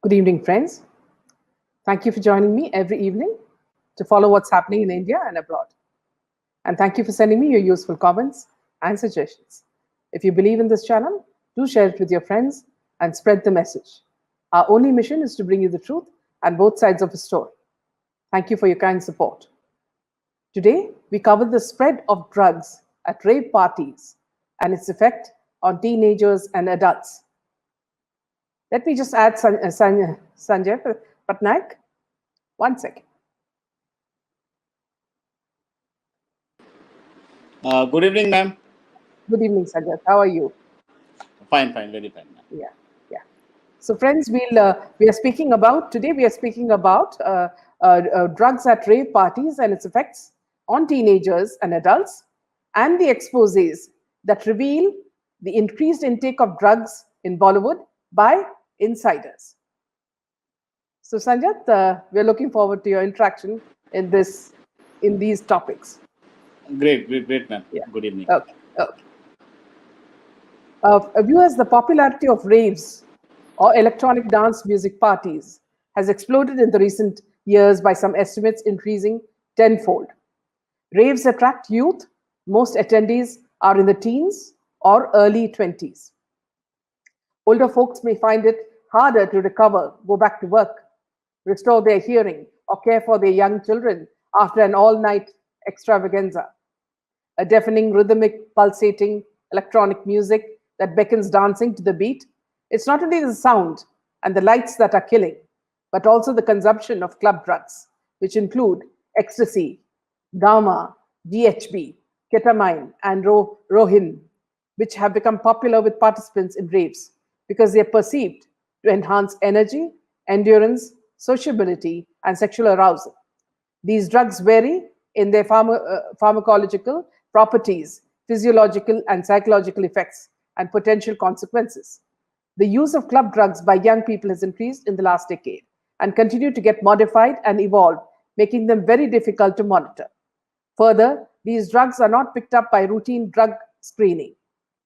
Good evening, friends. Thank you for joining me every evening to follow what's happening in India and abroad. And thank you for sending me your useful comments and suggestions. If you believe in this channel, do share it with your friends and spread the message. Our only mission is to bring you the truth and both sides of the story. Thank you for your kind support. Today, we cover the spread of drugs at rave parties and its effect on teenagers and adults. Let me just add Sanjay Patnaik. 1 second. Good evening, ma'am. Good evening, Sanjay. How are you? Fine, very fine, ma'am. Yeah. So, friends, we are speaking about today. We are speaking about drugs at rave parties and its effects on teenagers and adults, and the exposés that reveal the increased intake of drugs in Bollywood by insiders. So, Sanjat, we are looking forward to your interaction in these topics. Great, ma'am. Yeah. Good evening. Okay. Viewers, the popularity of raves or electronic dance music parties has exploded in the recent years, by some estimates increasing tenfold. Raves attract youth. Most attendees are in the teens or early 20s. Older folks may find it harder to recover, go back to work, restore their hearing, or care for their young children after an all-night extravaganza. A deafening, rhythmic, pulsating electronic music that beckons dancing to the beat. It's not only the sound and the lights that are killing, but also the consumption of club drugs, which include ecstasy, gamma, GHB, ketamine, and rohin, which have become popular with participants in raves because they are perceived to enhance energy, endurance, sociability, and sexual arousal. These drugs vary in their pharmacological properties, physiological and psychological effects, and potential consequences. The use of club drugs by young people has increased in the last decade and continue to get modified and evolve, making them very difficult to monitor. Further, these drugs are not picked up by routine drug screening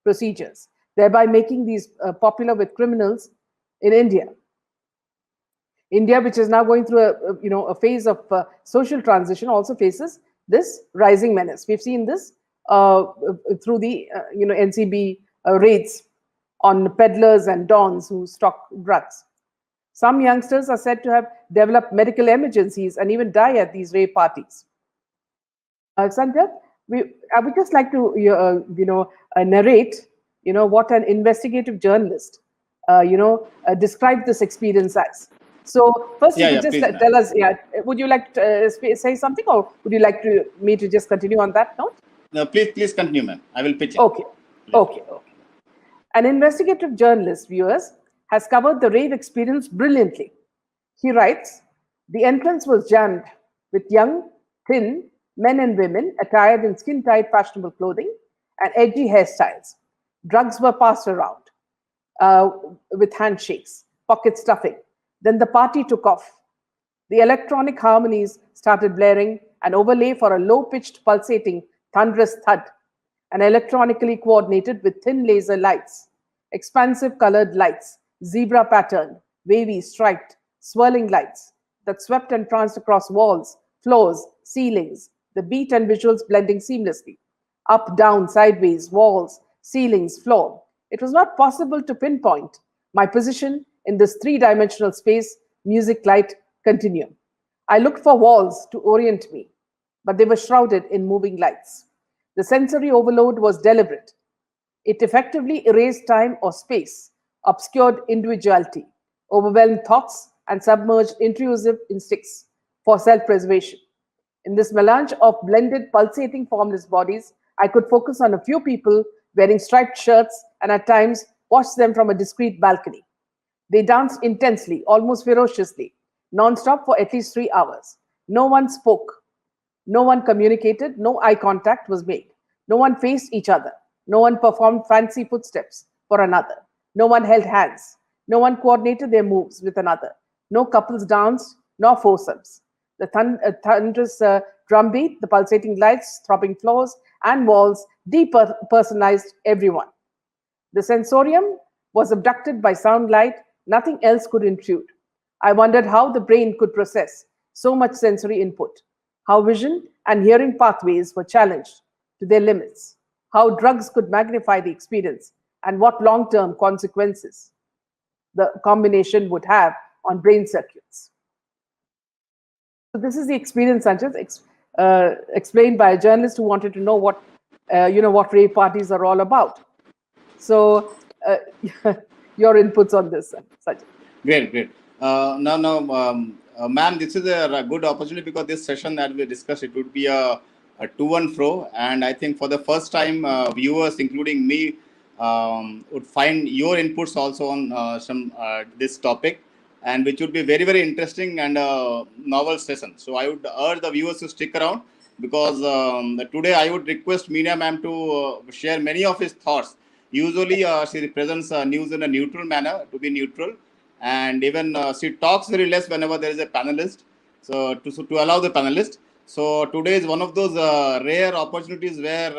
procedures, thereby making these popular with criminals in India. India, which is now going through a phase of social transition, also faces this rising menace. We've seen this through the NCB raids on peddlers and dons who stock drugs. Some youngsters are said to have developed medical emergencies and even die at these rave parties. Sanjay, I would just like to narrate what an investigative journalist described this experience as. So first, you could just tell us. Would you like to say something, or would you like me to just continue on that note? No, please continue, ma'am. I will pitch it. Okay. An investigative journalist, viewers, has covered the rave experience brilliantly. He writes, the entrance was jammed with young, thin men and women attired in skin-tight fashionable clothing and edgy hairstyles. Drugs were passed around with handshakes, pocket stuffing. Then the party took off. The electronic harmonies started blaring, an overlay for a low-pitched, pulsating, thunderous thud, and electronically coordinated with thin laser lights, expansive colored lights, zebra patterned, wavy, striped, swirling lights that swept and pranced across walls, floors, ceilings, the beat and visuals blending seamlessly. Up, down, sideways, walls, ceilings, floor. It was not possible to pinpoint my position in this three-dimensional space, music, light, continuum. I looked for walls to orient me, but they were shrouded in moving lights. The sensory overload was deliberate. It effectively erased time or space, obscured individuality, overwhelmed thoughts, and submerged intrusive instincts for self-preservation. In this melange of blended, pulsating, formless bodies, I could focus on a few people wearing striped shirts and at times watch them from a discreet balcony. They danced intensely, almost ferociously, non-stop for at least 3 hours. No one spoke. No one communicated. No eye contact was made. No one faced each other. No one performed fancy footsteps for another. No one held hands. No one coordinated their moves with another. No couples danced, nor foursomes. The thunderous drumbeat, the pulsating lights, throbbing floors, and walls depersonalized everyone. The sensorium was abducted by sound light. Nothing else could intrude. I wondered how the brain could process so much sensory input, how vision and hearing pathways were challenged to their limits, how drugs could magnify the experience, and what long term consequences the combination would have on brain circuits. So this is the experience, Sanchez, explained by a journalist who wanted to know what rave parties are all about. So your inputs on this, Sanchez. Great, great. Ma'am, this is a good opportunity because this session that we discussed, it would be a to and fro. And I think for the first time, viewers, including me, would find your inputs also on some this topic, and which would be very, very interesting and novel session. So I would urge the viewers to stick around because today I would request Meena ma'am to share many of his thoughts. Usually, she presents news in a neutral manner, to be neutral, and even she talks very less whenever there is a panelist, so to allow the panelist. So today is one of those rare opportunities where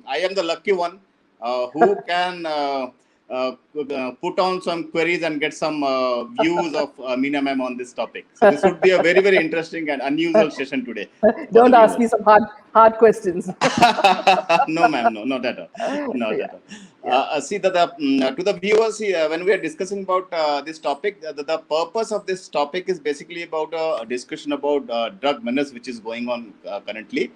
I am the lucky one who can put on some queries and get some views of Meena ma'am on this topic. So this would be a very, very interesting and unusual session today for the Don't ask me viewers. some hard questions. No, ma'am, no, not at all, not Yeah, at all. yeah. See that to the viewers, when we are discussing about this topic, the purpose of this topic is basically about a discussion about drug menace, which is going on currently,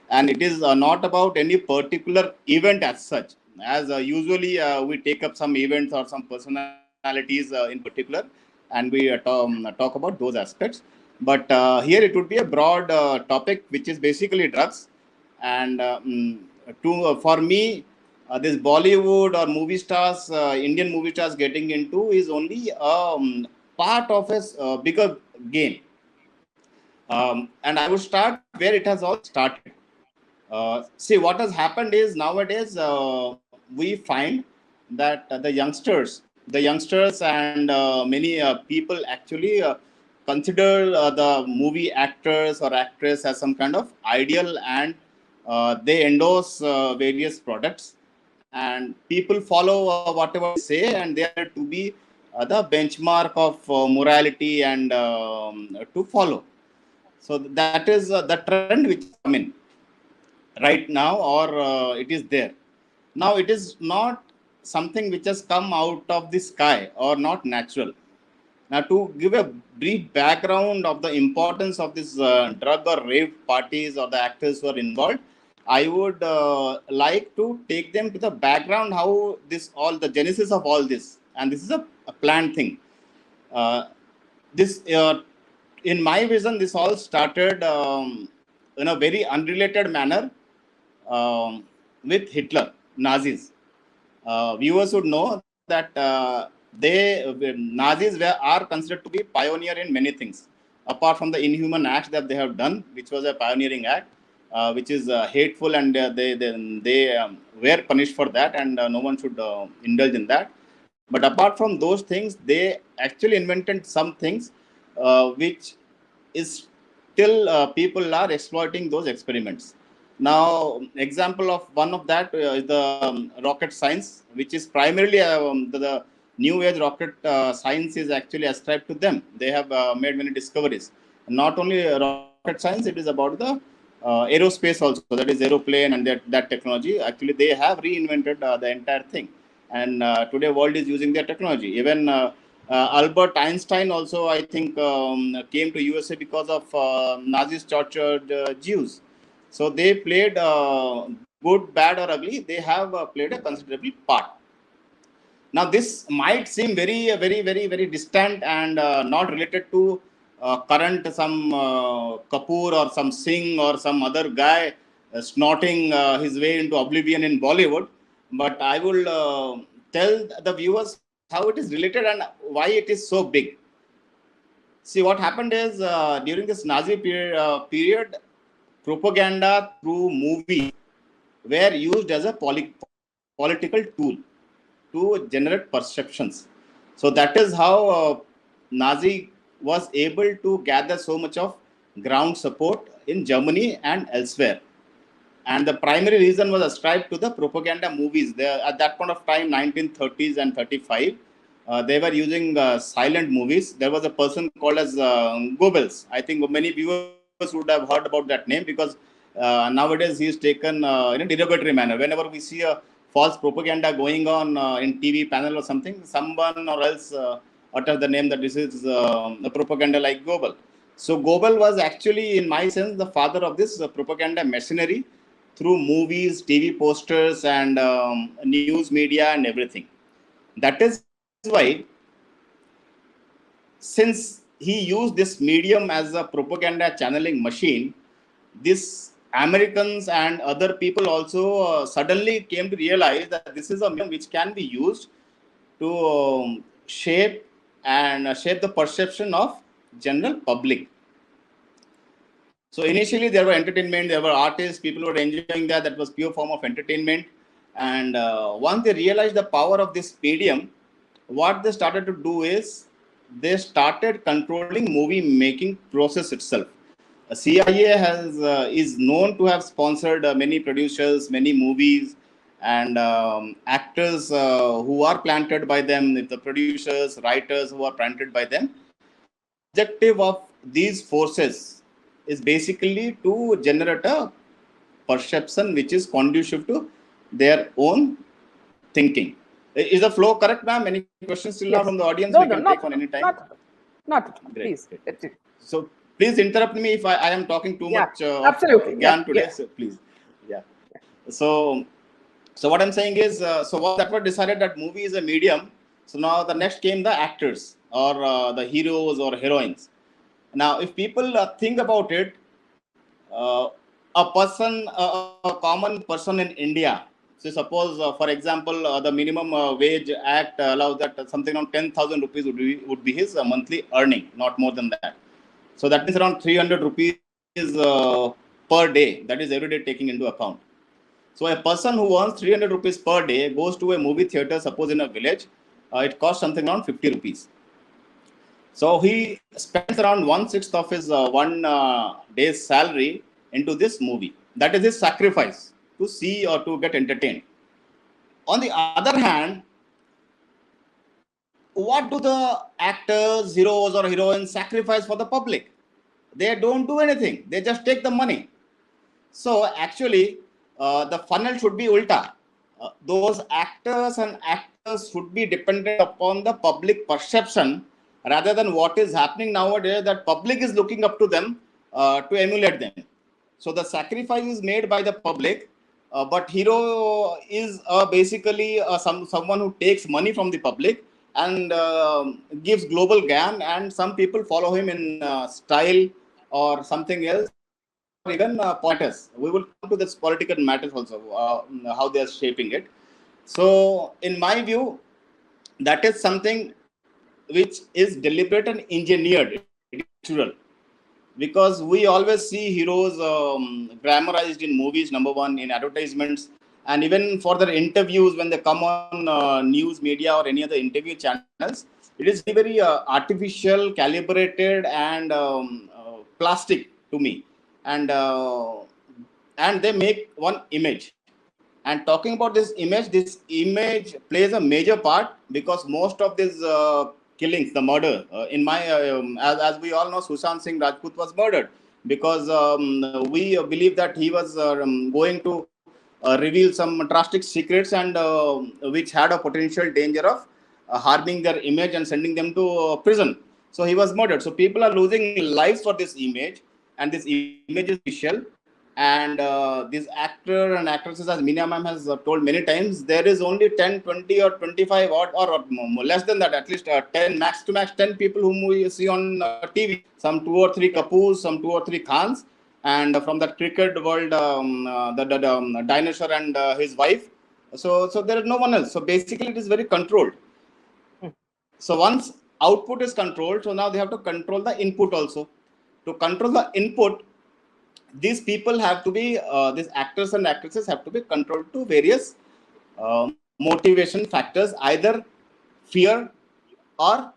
and it is not about any particular event as such. As usually we take up some events or some personalities in particular, and we talk about those aspects. But here it would be a broad topic, which is basically drugs. And for me, this Bollywood or movie stars, Indian movie stars getting into is only part of a bigger game. And I would start where it has all started. See, what has happened is nowadays we find that the youngsters and many people actually consider the movie actors or actress as some kind of ideal, and they endorse various products, and people follow whatever they say, and they are to be the benchmark of morality and to follow. So that is the trend which has come in right now, or it is there now. It is not something which has come out of the sky or not natural. Now, to give a brief background of the importance of this drug or rave parties or the actors who are involved, I would like to take them to the background, how this all the genesis of all this, and this is a planned thing. uh, this In my vision, this all started in a very unrelated manner with Hitler, Nazis. Viewers would know that Nazis are considered to be pioneer in many things, apart from the inhuman acts that they have done, which was a pioneering act, which is hateful, and they were punished for that, and no one should indulge in that. But apart from those things, they actually invented some things which is still people are exploiting those experiments. Now, example of one of that is the rocket science, which is primarily the new age rocket science is actually ascribed to them. They have made many discoveries. Not only rocket science, it is about the aerospace also. That is aeroplane and that technology. Actually, they have reinvented the entire thing, and today world is using their technology. Even Albert Einstein also, I think, came to USA because of Nazis tortured Jews. So they played good, bad, or ugly. They have played a considerable part. Now, this might seem very, very, very, very distant and not related to current some Kapoor or some Singh or some other guy snorting his way into oblivion in Bollywood. But I will tell the viewers how it is related and why it is so big. See, what happened is during this Nazi period, propaganda through movies were used as a political tool to generate perceptions. So that is how Nazi was able to gather so much of ground support in Germany and elsewhere. And the primary reason was ascribed to the propaganda movies. There, at that point of time, 1930s and 35, they were using silent movies. There was a person called as Goebbels. I think many viewers would have heard about that name, because nowadays he is taken in a derogatory manner. Whenever we see a false propaganda going on in TV panel or something, someone or else utters the name that this is a propaganda like Goebbels. So Goebbels was actually, in my sense, the father of this propaganda machinery through movies, TV posters, and news media and everything. That is why, since he used this medium as a propaganda channeling machine, this Americans and other people also suddenly came to realize that this is a medium which can be used to shape the perception of general public. So initially there were entertainment, there were artists, people were enjoying that. That was pure form of entertainment. And once they realized the power of this medium, what they started to do is they started controlling movie making process itself. CIA is known to have sponsored many producers, many movies, and actors who are planted by them, the producers, writers who are planted by them. The objective of these forces is basically to generate a perception which is conducive to their own thinking. Is the flow correct, ma'am? Any questions still now from the audience? No, We can no, take on any time. not at all. Great, Please. great. So please interrupt me if I am talking too much Absolutely. Gyan today. So please, yeah. So what I'm saying is, so once that was decided that movie is a medium, so now the next came the actors or the heroes or heroines. Now, if people think about it, a common person in India. So suppose, for example, the minimum wage act allows that something around 10,000 rupees would be his monthly earning, not more than that. So that means around 300 rupees per day. That is every day taking into account. So a person who earns 300 rupees per day goes to a movie theater, suppose in a village, it costs something around 50 rupees. So he spends around 1/6 of his one day's salary into this movie. That is his sacrifice to see or to get entertained. On the other hand, what do the actors, heroes, or heroines sacrifice for the public? They don't do anything. They just take the money. So actually, the funnel should be ulta. Those actors and actors should be dependent upon the public perception rather than what is happening nowadays, that public is looking up to them to emulate them. So the sacrifice is made by the public, but hero is basically someone who takes money from the public and gives global gyan, and some people follow him in style or something else, or even politics. We will come to this political matters also, how they are shaping it. So in my view, that is something which is deliberate and engineered. It is natural, because we always see heroes glamorized in movies, number one, in advertisements, and even for their interviews when they come on news media or any other interview channels. It is very very artificial, calibrated, and plastic to me. And uh, and they make one image. And talking about this image plays a major part, because most of these killings, the murder, as we all know, Sushant Singh Rajput was murdered because we believe that he was going to reveal some drastic secrets, and which had a potential danger of harming their image and sending them to prison. So he was murdered. So people are losing lives for this image, and this image is artificial. And these actor and actresses, as Meena ma'am has told many times, there is only 10, 20, or 25, or less than that, at least 10, max to max 10 people whom we see on TV. Some 2 or 3 Kapoors, some 2 or 3 Khans, and from that cricket world, the dinosaur and his wife. So there is no one else. So basically, it is very controlled. So once output is controlled, so now they have to control the input also. To control the input, these people have to be, these actors and actresses have to be controlled to various motivation factors, either fear or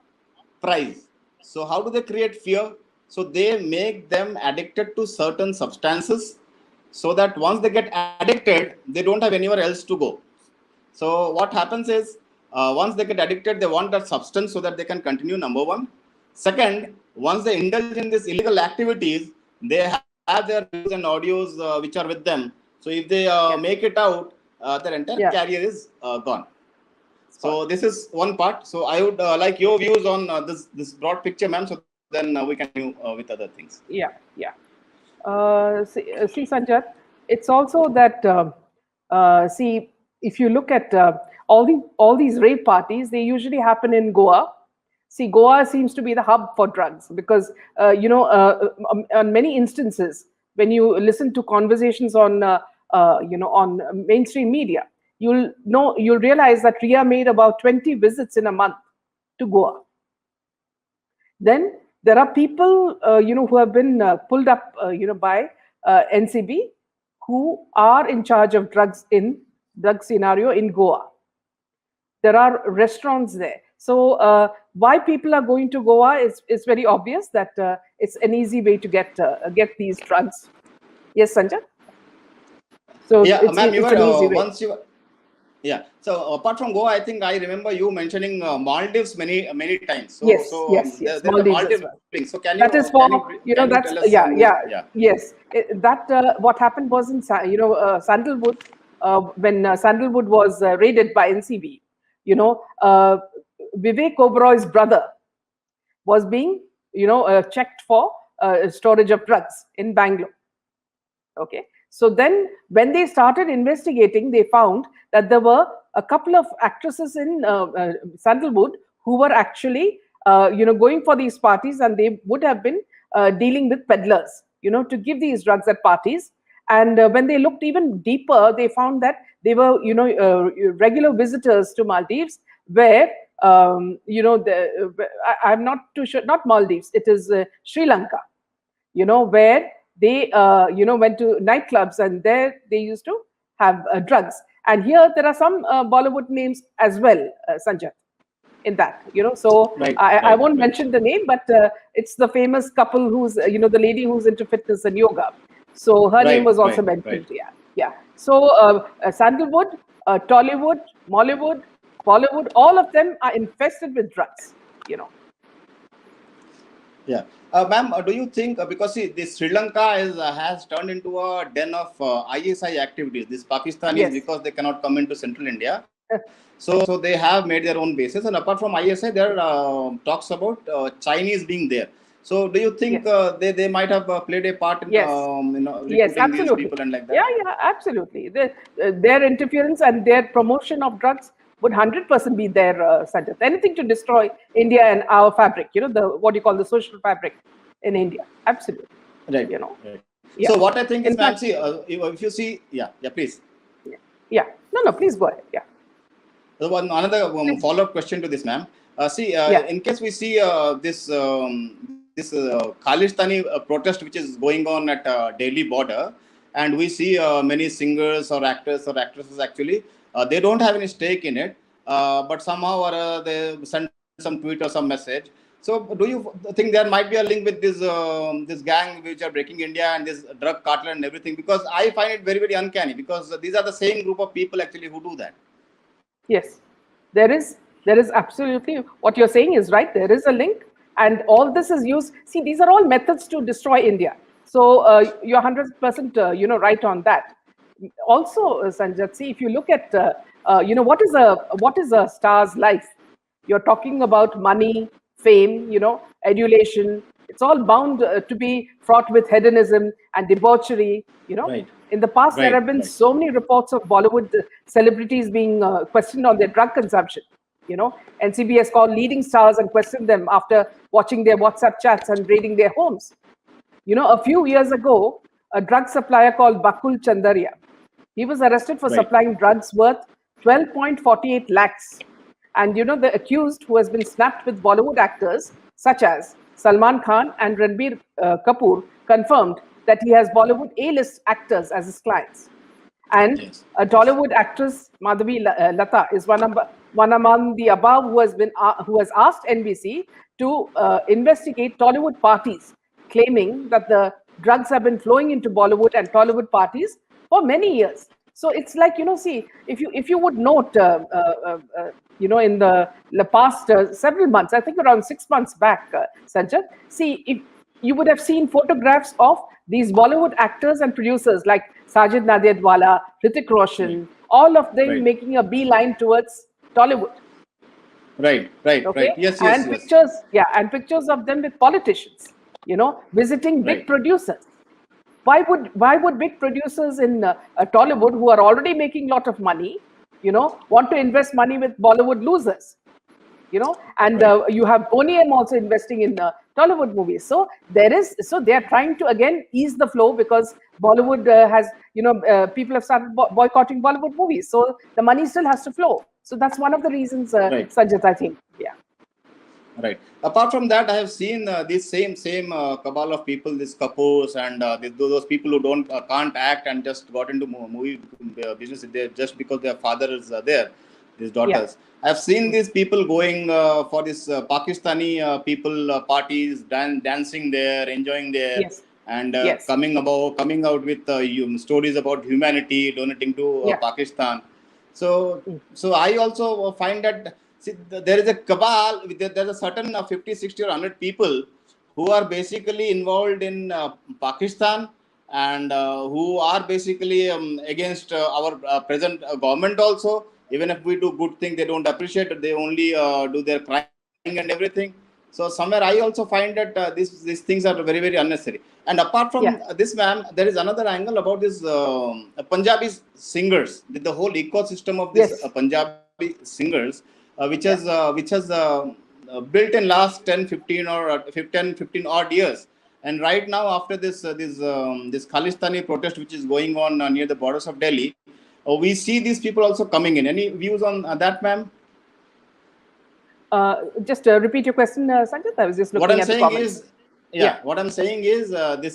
price. So how do they create fear? So they make them addicted to certain substances, so that once they get addicted, they don't have anywhere else to go. So what happens is, Once they get addicted, they want that substance so that they can continue, number one. Second, once they indulge in these illegal activities, they have their videos and audios which are with them. So if they make it out, their entire career is gone. So this is one part. So I would like your views on this broad picture, ma'am. So then we can continue with other things. Yeah. See, Sanjat, it's also that see, if you look at all these rave parties, they usually happen in Goa. See, Goa seems to be the hub for drugs because on many instances, when you listen to conversations on on mainstream media, you'll realize that Ria made about 20 visits in a month to Goa. Then there are people, who have been pulled up, by NCB, who are in charge of drug scenario in Goa. There are restaurants there. So why people are going to Goa is very obvious that it's an easy way to get these drugs. Yes, Sanjay? So yeah, ma'am, it's an easy way. Yeah. So apart from Goa, I think I remember you mentioning Maldives many times. So, yes. Maldives. Well. So can that you? is for can that's you tell us yes. What happened was in Sandalwood when Sandalwood was raided by NCB. Vivek Oberoy's brother was being checked for storage of drugs in Bangalore. Okay. So then when they started investigating, they found that there were a couple of actresses in Sandalwood who were actually, going for these parties, and they would have been dealing with peddlers, to give these drugs at parties. And when they looked even deeper, they found that they were, regular visitors to Maldives, where, I'm not too sure, not Maldives, it is Sri Lanka, where they went to nightclubs, and there they used to have drugs. And here there are some Bollywood names as well, Sanjay, in that. So I won't mention the name, but it's the famous couple who's the lady who's into fitness and yoga. So her name was also mentioned. Yeah. So Sandalwood, Tollywood, Mollywood, Bollywood, all of them are infested with drugs. Yeah. Ma'am, do you think, because see, this Sri Lanka has turned into a den of ISI activities, these Pakistanis, because they cannot come into central India. So they have made their own bases. And apart from ISI, there are talks about Chinese being there. So do you think they might have played a part in recruiting these people and like that? Yeah, absolutely. Their interference and their promotion of drugs would 100% be there, Sanjay. Anything to destroy India and our fabric, what you call the social fabric in India. Absolutely. Right. Right. Yeah. So what I think is, ma'am, see, if you see, please. Yeah. No, please go ahead. Yeah. So another follow-up question to this, ma'am. In case we see this Khalistani protest which is going on at Delhi border, and we see many singers or actors or actresses actually, they don't have any stake in it, but somehow they send some tweet or some message. So do you think there might be a link with this gang which are breaking India and this drug cartel and everything? Because I find it very, very uncanny, because these are the same group of people actually who do that. Yes, there is absolutely, what you're saying is right. There is a link, and all this is used. See, these are all methods to destroy India. So you're 100% right on that. Also, Sanjay, see, if you look at what is a star's life, you're talking about money, fame, adulation. It's all bound to be fraught with hedonism and debauchery. Right. In the past, there have been so many reports of Bollywood celebrities being questioned on their drug consumption. NCB has called leading stars and questioned them after watching their WhatsApp chats and raiding their homes. A few years ago, a drug supplier called Bakul Chandaria, he was arrested for supplying drugs worth 12.48 lakhs. And the accused, who has been snapped with Bollywood actors such as Salman Khan and Ranbir Kapoor, confirmed that he has Bollywood A-list actors as his clients. And a Tollywood actress, Madhavi Lata, is one among the above who has asked NBC to investigate Tollywood parties, claiming that the drugs have been flowing into Bollywood and Tollywood parties for many years. So it's like, see, if you would note, in the past several months, I think around 6 months back, Sanjay, see, if you would have seen photographs of these Bollywood actors and producers like Sajid Nadiadwala, Hrithik Roshan, all of them Right. making a beeline towards Tollywood. Right. Right. Okay, Right. Yes. Yes. and Yes. pictures, yeah, and pictures of them with politicians, visiting big Right. producers. Why would big producers in Tollywood, who are already making a lot of money, want to invest money with Bollywood losers? And Right. you have ONM also investing in Tollywood movies. So they are trying to again ease the flow, because Bollywood has, people have started boycotting Bollywood movies. So the money still has to flow. So that's one of the reasons, Right. Sanjit, I think. Yeah. Right. Apart from that, I have seen this same cabal of people, these couples and those people who don't can't act and just got into movie business just because their father is there, these Yeah. daughters. I have seen these people going for this Pakistani people parties, dancing there, enjoying there, Yes. and Yes. coming out with stories about humanity, donating to Yeah. Pakistan. So, Mm. so I also find that, see, there is a cabal. There's a certain 50, 60, or 100 people who are basically involved in Pakistan, and who are basically against our present government also. Even if we do good thing, they don't appreciate it. They only do their crying and everything. So somewhere I also find that these things are very, very unnecessary. And apart from Yeah. this, ma'am, there is another angle about this Punjabi singers, the whole ecosystem of this Yes. Punjabi singers, Yeah. which has built in last 10, 15 or 15 odd years. And right now, after this Khalistani protest which is going on near the borders of Delhi, we see these people also coming in. Any views on that, ma'am? Just repeat your question, Sanjit. I was just What looking I'm at the saying comments. is, Yeah. yeah, what I'm saying is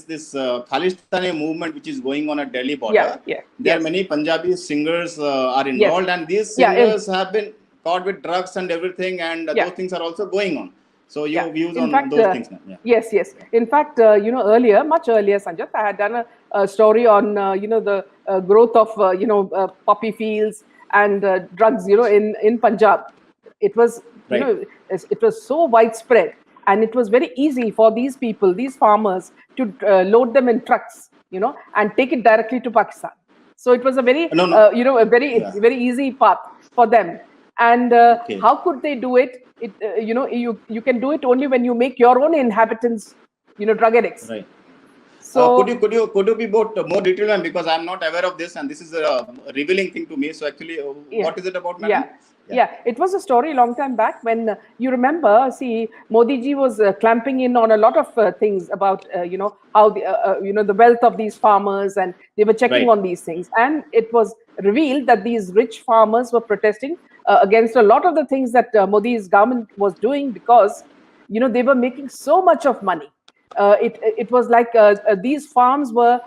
this Khalistani movement which is going on at Delhi Yeah. border. Yeah. There are Yes. many Punjabi singers are Yes. involved, and these Yeah. singers have been caught with drugs and everything, and Yeah. those things are also going on. So Yeah. your views In on fact, those things, ma'am? Yeah. yes, yes. In fact, much earlier, Sanjat, I had done a story on, the growth of, poppy fields and drugs, in Punjab. It was, Right. it was so widespread, and it was very easy for these people, these farmers, to load them in trucks, and take it directly to Pakistan. So it was a very, No, no. a very, Yeah. very easy path for them. And Okay. how could they do it? You can do it only when you make your own inhabitants, drug addicts. Right. Could So you be more detailed, ma'am? Because I'm not aware of this, and this is a revealing thing to me. So actually, yeah, what is it about, yeah, madam? Yeah. yeah. It was a story long time back when you remember. See, Modi ji was clamping in on a lot of things about how the wealth of these farmers, and they were checking Right. on these things, and it was revealed that these rich farmers were protesting against a lot of the things that Modi's government was doing, because they were making so much of money. It was like these farms were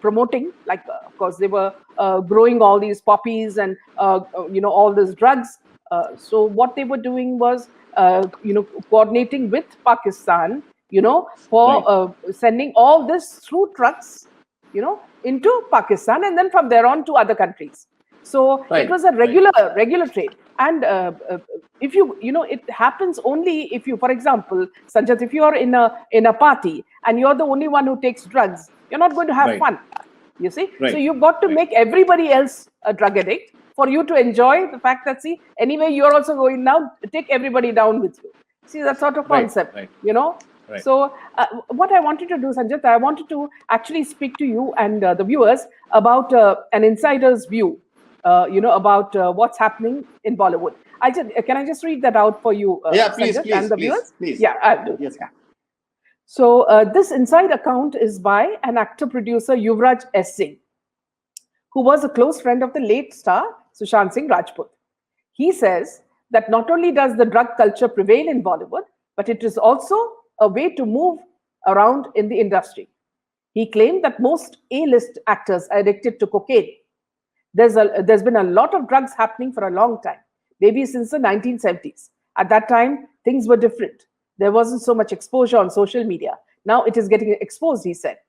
promoting, like, of course they were growing all these poppies and all these drugs. So what they were doing was coordinating with Pakistan, for Right. sending all this through trucks, into Pakistan, and then from there on to other countries. So it Right. was a Right. regular trade. And if it happens only if you, for example, Sanjat, if you are in a party and you're the only one who takes drugs, you're not going to have Right. fun. You see, so Right. you've got to Right. make everybody else a drug addict for you to enjoy the fact that, see, anyway, you're also going now, take everybody down with you. See, that sort of Right. concept, Right. Right. So what I wanted to do, Sanjit, I wanted to actually speak to you and the viewers about an insider's view, about what's happening in Bollywood. Can I just read that out for you, Yeah, please, Sanjit, and please, the please, viewers? please. Yeah, I'll do that. Yes, Yeah. So this inside account is by an actor-producer, Yuvraj S. Singh, who was a close friend of the late star Sushant Singh Rajput. He says that not only does the drug culture prevail in Bollywood, but it is also a way to move around in the industry. He claimed that most A-list actors are addicted to cocaine. There's been a lot of drugs happening for a long time, maybe since the 1970s. At that time, things were different. There wasn't so much exposure on social media. Now it is getting exposed, he said.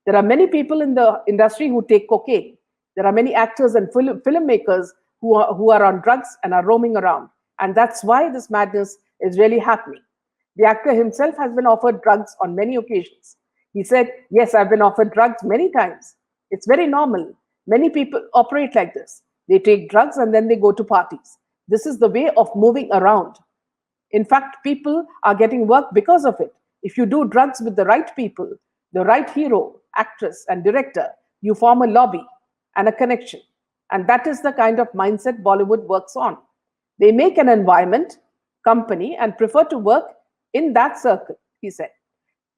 There are many people in the industry who take cocaine. There are many actors and filmmakers who are on drugs and are roaming around. And that's why this madness is really happening. The actor himself has been offered drugs on many occasions. He said, "Yes, I've been offered drugs many times. It's very normal. Many people operate like this. They take drugs and then they go to parties. This is the way of moving around. In fact, people are getting work because of it. If you do drugs with the right people, the right hero, actress, and director, you form a lobby and a connection. And that is the kind of mindset Bollywood works on. They make an environment, company, and prefer to work in that circle," he said.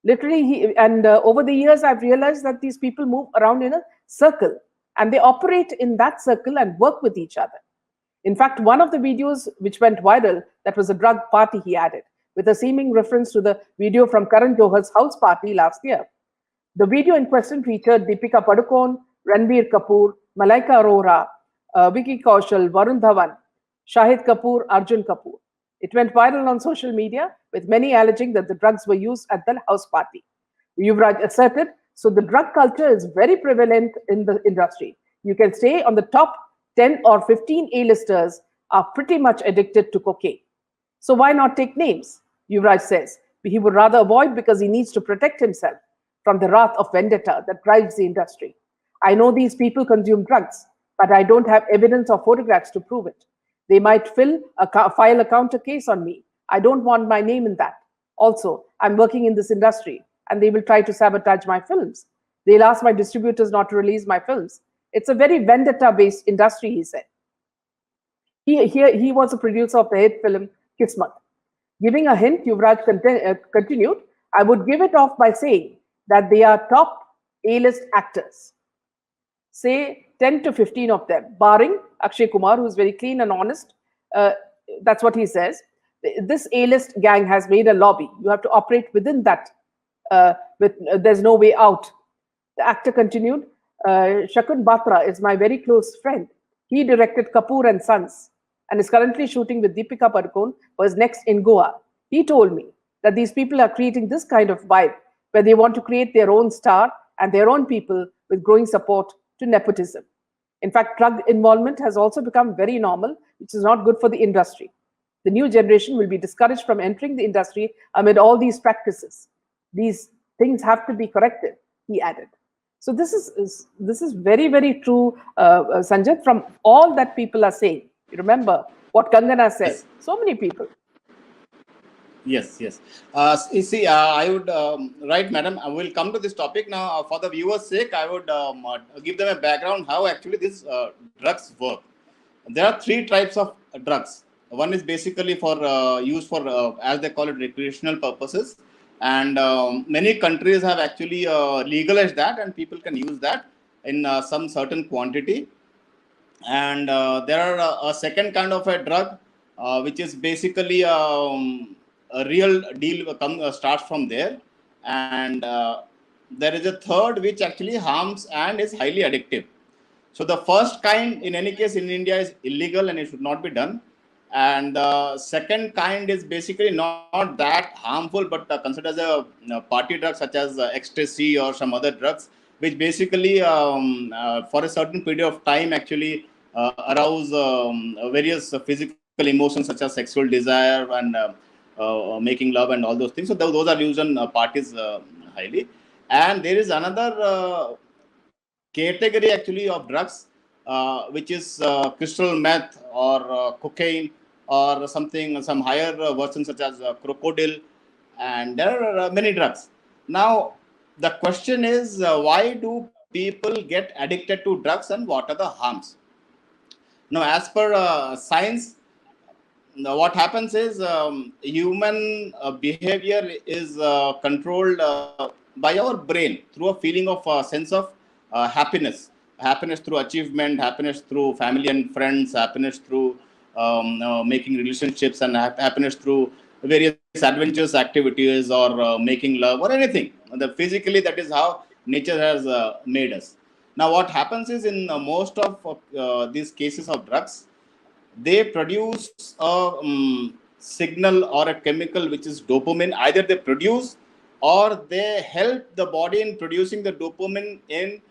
Literally, over the years, I've realized that these people move around in a circle and they operate in that circle and work with each other. In fact, one of the videos which went viral, that was a drug party, he added, with a seeming reference to the video from Karan Johar's house party last year. The video in question featured Deepika Padukone, Ranbir Kapoor, Malaika Arora, Vicky Kaushal, Varun Dhawan, Shahid Kapoor, Arjun Kapoor. It went viral on social media, with many alleging that the drugs were used at the house party. Yuvraj asserted, "So the drug culture is very prevalent in the industry. You can say on the top 10 or 15 A-listers are pretty much addicted to cocaine. So why not take names?" Yuvraj says he would rather avoid because he needs to protect himself from the wrath of vendetta that drives the industry. "I know these people consume drugs, but I don't have evidence or photographs to prove it. They might file a counter case on me. I don't want my name in that. Also, I'm working in this industry and they will try to sabotage my films. They'll ask my distributors not to release my films. It's a very vendetta-based industry," he said. He was a producer of the hit film Kismat. Giving a hint, Yuvraj continued, "I would give it off by saying that they are top A-list actors. Say 10 to 15 of them, barring Akshay Kumar, who's very clean and honest." That's what he says. This A-list gang has made a lobby. You have to operate within that. There's no way out. The actor continued, "Shakun Batra is my very close friend. He directed Kapoor and Sons and is currently shooting with Deepika Padukone for his next in Goa. He told me that these people are creating this kind of vibe where they want to create their own star and their own people with growing support to nepotism. In fact, drug involvement has also become very normal, which is not good for the industry. The new generation will be discouraged from entering the industry amid all these practices. These things have to be corrected," he added. So this is very, very true, Sanjay, from all that people are saying. You remember what Kangana said. Yes. So many people. Yes, yes. You see, I would, right, madam, I will come to this topic now. For the viewers' sake, I would give them a background how actually these drugs work. There are three types of drugs. One is basically for use for, as they call it, recreational purposes. And many countries have actually legalized that, and people can use that in some certain quantity. And there are a second kind of a drug, which is basically a real deal starts from there. And there is a third which actually harms and is highly addictive. So the first kind, in any case, in India is illegal and it should not be done. And the second kind is basically not that harmful, but considered as a party drug, such as ecstasy or some other drugs, which basically for a certain period of time actually arouse various physical emotions such as sexual desire and making love and all those things. So those are used in parties highly. And there is another category actually of drugs, which is crystal meth or cocaine or something, some higher versions such as crocodile, and there are many drugs. Now, the question is, why do people get addicted to drugs and what are the harms? Now, as per science, now what happens is human behavior is controlled by our brain through a feeling of sense of happiness through achievement, happiness through family and friends, happiness through making relationships, and happiness through various adventurous activities or making love or anything. Physically, that is how nature has made us. Now what happens is, in most of these cases of drugs, they produce a signal or a chemical which is dopamine. Either they produce or they help the body in producing the dopamine in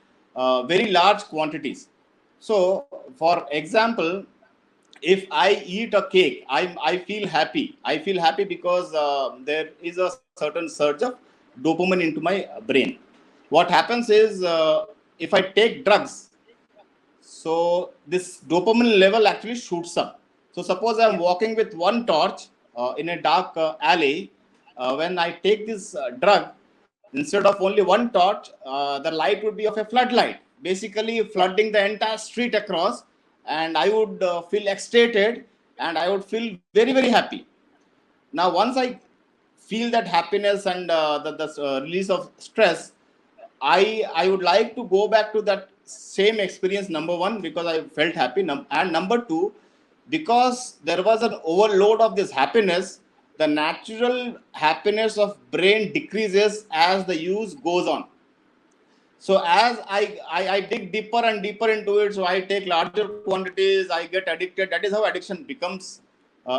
very large quantities. So, for example, if I eat a cake, I feel happy. I feel happy because there is a certain surge of dopamine into my brain. What happens is, if I take drugs, so this dopamine level actually shoots up. So suppose I'm Yeah. walking with one torch in a dark alley. When I take this drug, instead of only one torch, the light would be of a floodlight, basically Yeah. flooding the entire street across, and I would feel ecstated, and I would feel very, very happy. Now, once I feel that happiness and the release of stress, I would like to go back to that same experience. Number one, because I felt happy, and number two, because there was an overload of this happiness, the natural happiness of brain decreases as the use goes on. So as I dig deeper and deeper into it, so I take larger quantities, I get addicted. That is how addiction becomes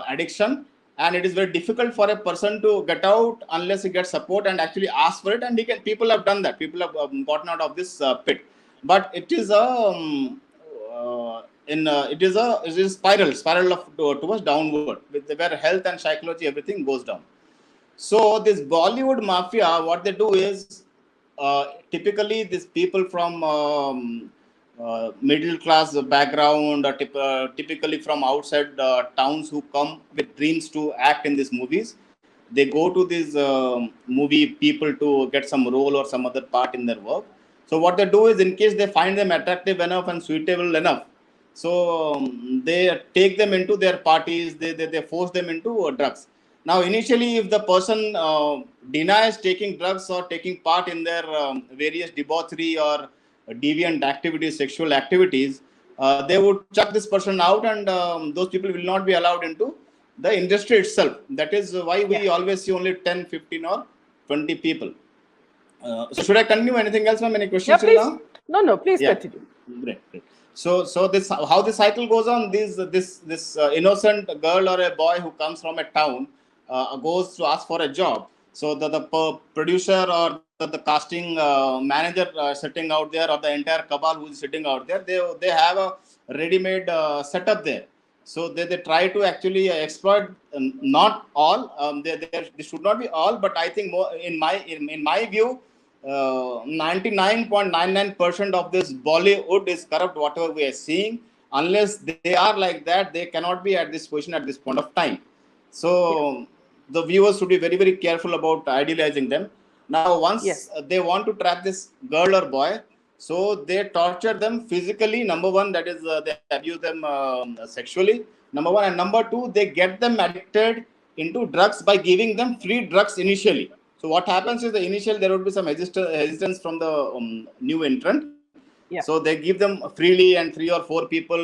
addiction, and it is very difficult for a person to get out unless he gets support and actually ask for it. And he can. People have done that. People have gotten out of this pit, but it is a it is spiral of towards downward, with where health and psychology everything goes down. So this Bollywood mafia, what they do is, typically these people from middle class background, or typically from outside towns, who come with dreams to act in these movies. They go to these movie people to get some role or some other part in their work. So what they do is, in case they find them attractive enough and suitable enough, so they take them into their parties. They force them into drugs. Now, initially, if the person denies taking drugs or taking part in their various debauchery or deviant activities, sexual activities, they would chuck this person out, and those people will not be allowed into the industry itself. That is why Yeah. we always see only 10, 15, or 20 people. So, should I continue? Anything else, ma'am? Any Yeah, questions till please. now? No, please Yeah, continue. great, great. So this, how the cycle goes on. This innocent girl or a boy who comes from a town goes to ask for a job. So the producer or the casting manager sitting out there, or the entire cabal who is sitting out there, they have a ready-made setup there. So they try to actually exploit, not all. They should not be all, but I think more, in my view, 99.99% of this Bollywood is corrupt, whatever we are seeing. Unless they are like that, they cannot be at this position at this point of time. Yeah. So the viewers should be very, very careful about idealizing them. Now, Yes. once they want to trap this girl or boy, so they torture them physically. Number one, that is, they abuse them sexually. Number one, and number two, they get them addicted into drugs by giving them free drugs initially. So what Yeah. happens is, the initial there would be some resistance from the new entrant. Yeah. So they give them freely, and three or four people,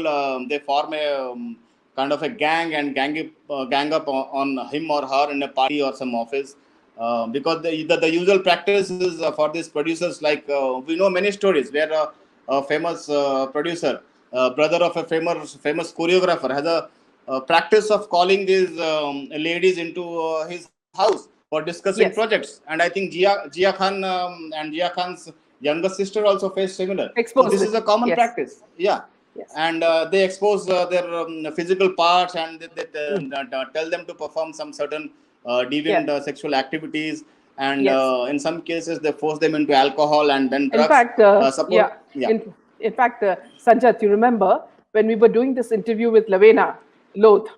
they form a kind of a gang, and gang up on him or her in a party or some office. Because the usual practice is, for these producers, like, we know many stories where a famous producer, brother of a famous choreographer, has a practice of calling these ladies into his house for discussing Yes. projects. And I think Jia Khan and Jia Khan's younger sister also faced similar. So Exposed this is it. a common Yes. practice. Yeah. Yes. And they expose their physical parts, and Mm. tell them to perform some certain Yeah. deviant sexual activities. And Yes. in some cases, they force them into alcohol and then In drugs. fact, Suppose, yeah. yeah. In fact, Sanjat, you remember when we were doing this interview with Lavena Loth,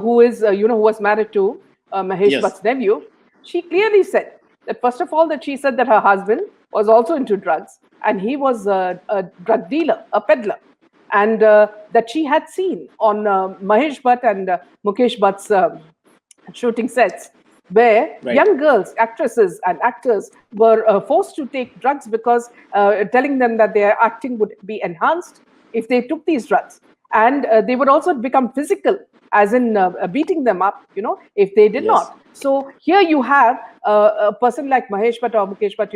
who is, who was married to Mahesh Yes. Bhatt's nephew, she clearly said that, first of all, that she said that her husband was also into drugs, and he was a drug dealer, a peddler, and that she had seen on Mahesh Bhatt and Mukesh Bhatt's shooting sets, where Right. young girls, actresses and actors, were forced to take drugs because telling them that their acting would be enhanced if they took these drugs. And they would also become physical, as in beating them up, if they did Yes. not. So here you have a person like Mahesh Bhatt or Mukesh Bhatt,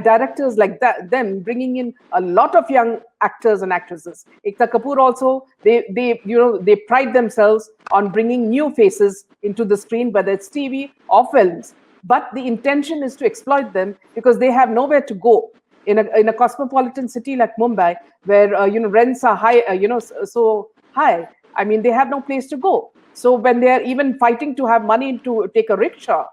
directors like that, them bringing in a lot of young actors and actresses. Ekta Kapoor also, they pride themselves on bringing new faces into the screen, whether it's TV or films. But the intention is to exploit them because they have nowhere to go. in a cosmopolitan city like Mumbai, where rents are high, so high. I mean, they have no place to go. So when they are even fighting to have money to take a rickshaw,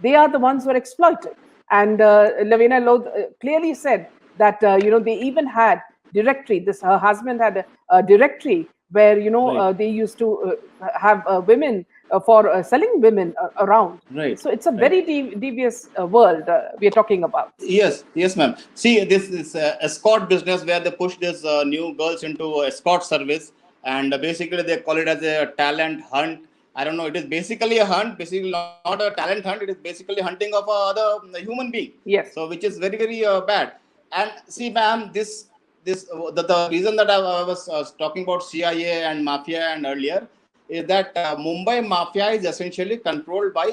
they are the ones who are exploited. And Lavina Lodh clearly said that they even had directory. This her husband had a directory where Right. they used to have women for selling women around. Right. So it's a Right. very devious world we are talking about. Yes, yes, ma'am. See, this is escort business where they push these new girls into escort service, and basically they call it as a talent hunt. I don't know. It is basically a hunt, basically not a talent hunt. It is basically hunting of other human being. Yes. So, which is very, very bad. And see, ma'am, the reason that I was talking about CIA and mafia and earlier is that Mumbai mafia is essentially controlled by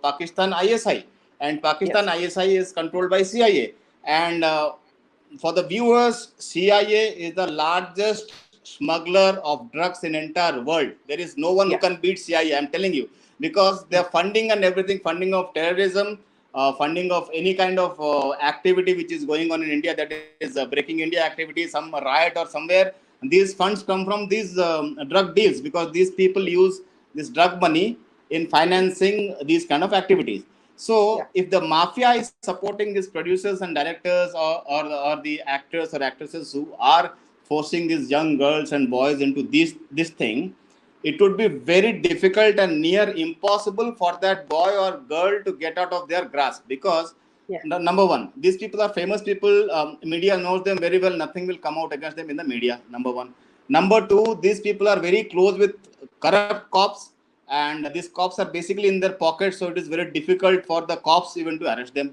Pakistan ISI, and Pakistan Yes. ISI is controlled by CIA. And for the viewers, CIA is the largest smuggler of drugs in entire world. There is no one who Yeah. can beat CIA. I'm telling you, because their funding and everything, funding of terrorism, funding of any kind of activity which is going on in India, that is breaking India activity, some riot or somewhere. These funds come from these drug deals, because these people use this drug money in financing these kind of activities. Yeah. So, if the mafia is supporting these producers and directors, or the actors or actresses who are forcing these young girls and boys into this thing, it would be very difficult and near impossible for that boy or girl to get out of their grasp, because Yeah. number one, these people are famous people. Media knows them very well. Nothing will come out against them in the media. Number one. Number two, these people are very close with corrupt cops, and these cops are basically in their pockets, so it is very difficult for the cops even to arrest them.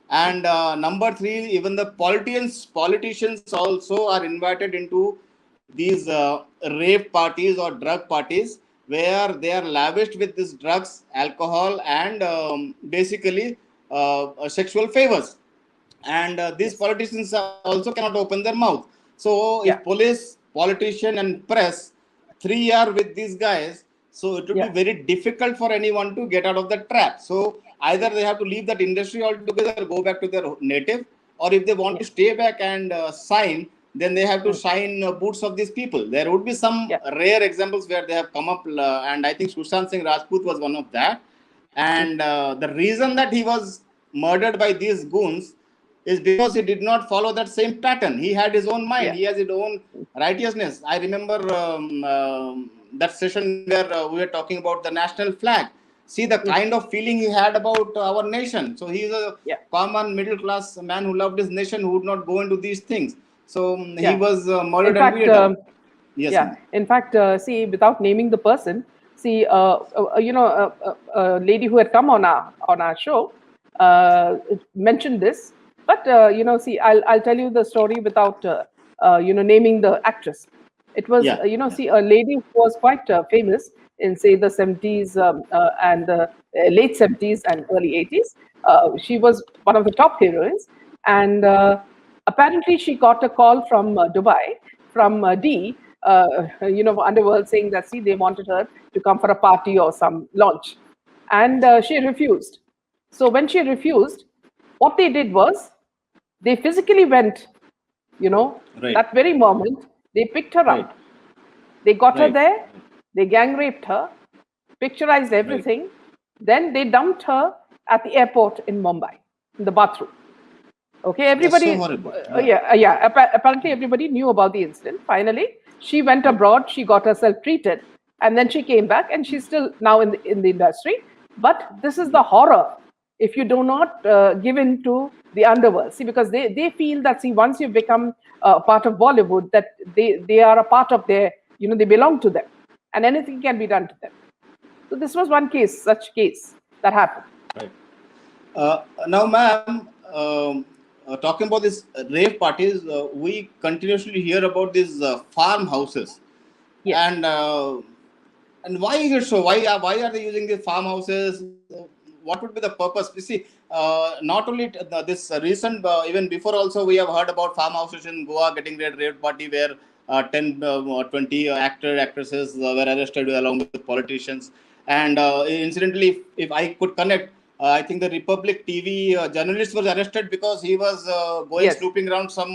And number three, even the politicians also are invited into these rave parties or drug parties, where they are lavished with these drugs, alcohol, and basically sexual favors. And these Yes. politicians also cannot open their mouth. So if Yeah. police, politician, and press three are with these guys, so it would be Yeah. very difficult for anyone to get out of the trap. So either they have to leave that industry altogether, go back to their native, or if they want to Yeah. stay back and sign, then they have to Mm. shine boots of these people. There would be some Yeah. rare examples where they have come up, and I think Sushant Singh Rajput was one of that. Mm. And the reason that he was murdered by these goons is because he did not follow that same pattern. He had his own mind. Yeah. He has his own righteousness. I remember that session where we were talking about the national flag. See the kind Mm. of feeling he had about our nation. So he is a Yeah. common middle class man who loved his nation, who would not go into these things. So he Yeah. was In murdered and fact, weeded out. Yes, yeah. ma'am. In fact, see, without naming the person, see, a lady who had come on our show mentioned this. But see, I'll tell you the story without naming the actress. It was Yeah. Yeah. see, a lady who was quite famous in, say, the 70s and the late 70s and early 80s. She was one of the top heroines, and apparently she got a call from Dubai, from underworld, saying that, see, they wanted her to come for a party or some launch, and she refused. So when she refused, what they did was they physically went, Right. that very moment, they picked her Right. up. They got her Right. there, they gang raped her, picturized Right. everything, then they dumped her at the airport in Mumbai, in the bathroom. Okay, That's so everybody, horrible. Yeah. yeah, apparently everybody knew about the incident. Finally, she went Right. abroad, she got herself treated, and then she came back, and she's still now in the industry. But this is the Right. horror if you do not give in to the underworld. See, because they feel that, see, once you become part of Bollywood, that they are a part of their, they belong to them, and anything can be done to them. So this was one case, such case that happened. Right. Now, ma'am, talking about these rave parties, we continuously hear about these farmhouses, Yes. and why is it so? Why are they using these farmhouses? What would be the purpose? You see, not only this recent, even before also we have heard about farmhouses in Goa getting red rave party where 10 or 20 actresses were arrested along with politicians. And incidentally, if I could connect, I think the Republic TV journalist was arrested because he was going Yes. snooping around some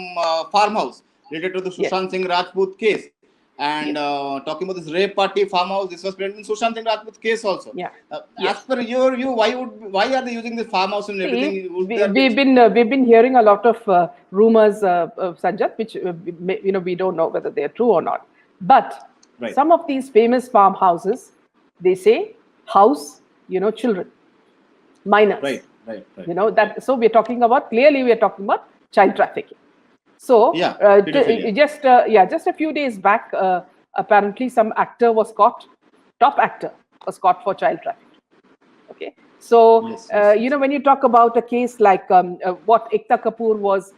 farmhouse related to the Yes. Sushant Singh Rajput case. And Yes. talking about this rave party farmhouse, this was present in Sushant Singh Rajput case also. Yeah. As Yes. per why are they using this farmhouse and everything? See, Would we, there be we've been hearing a lot of rumors, Sanjat, which we don't know whether they're true or not. But right, some of these famous farmhouses, they say house, children, minors. right, That. right. So we're talking about child trafficking. So Yeah, pedophilia. just a few days back, apparently some actor was caught, top actor was caught for child trafficking. Okay, so Yes. when you talk about a case like what Ekta Kapoor was,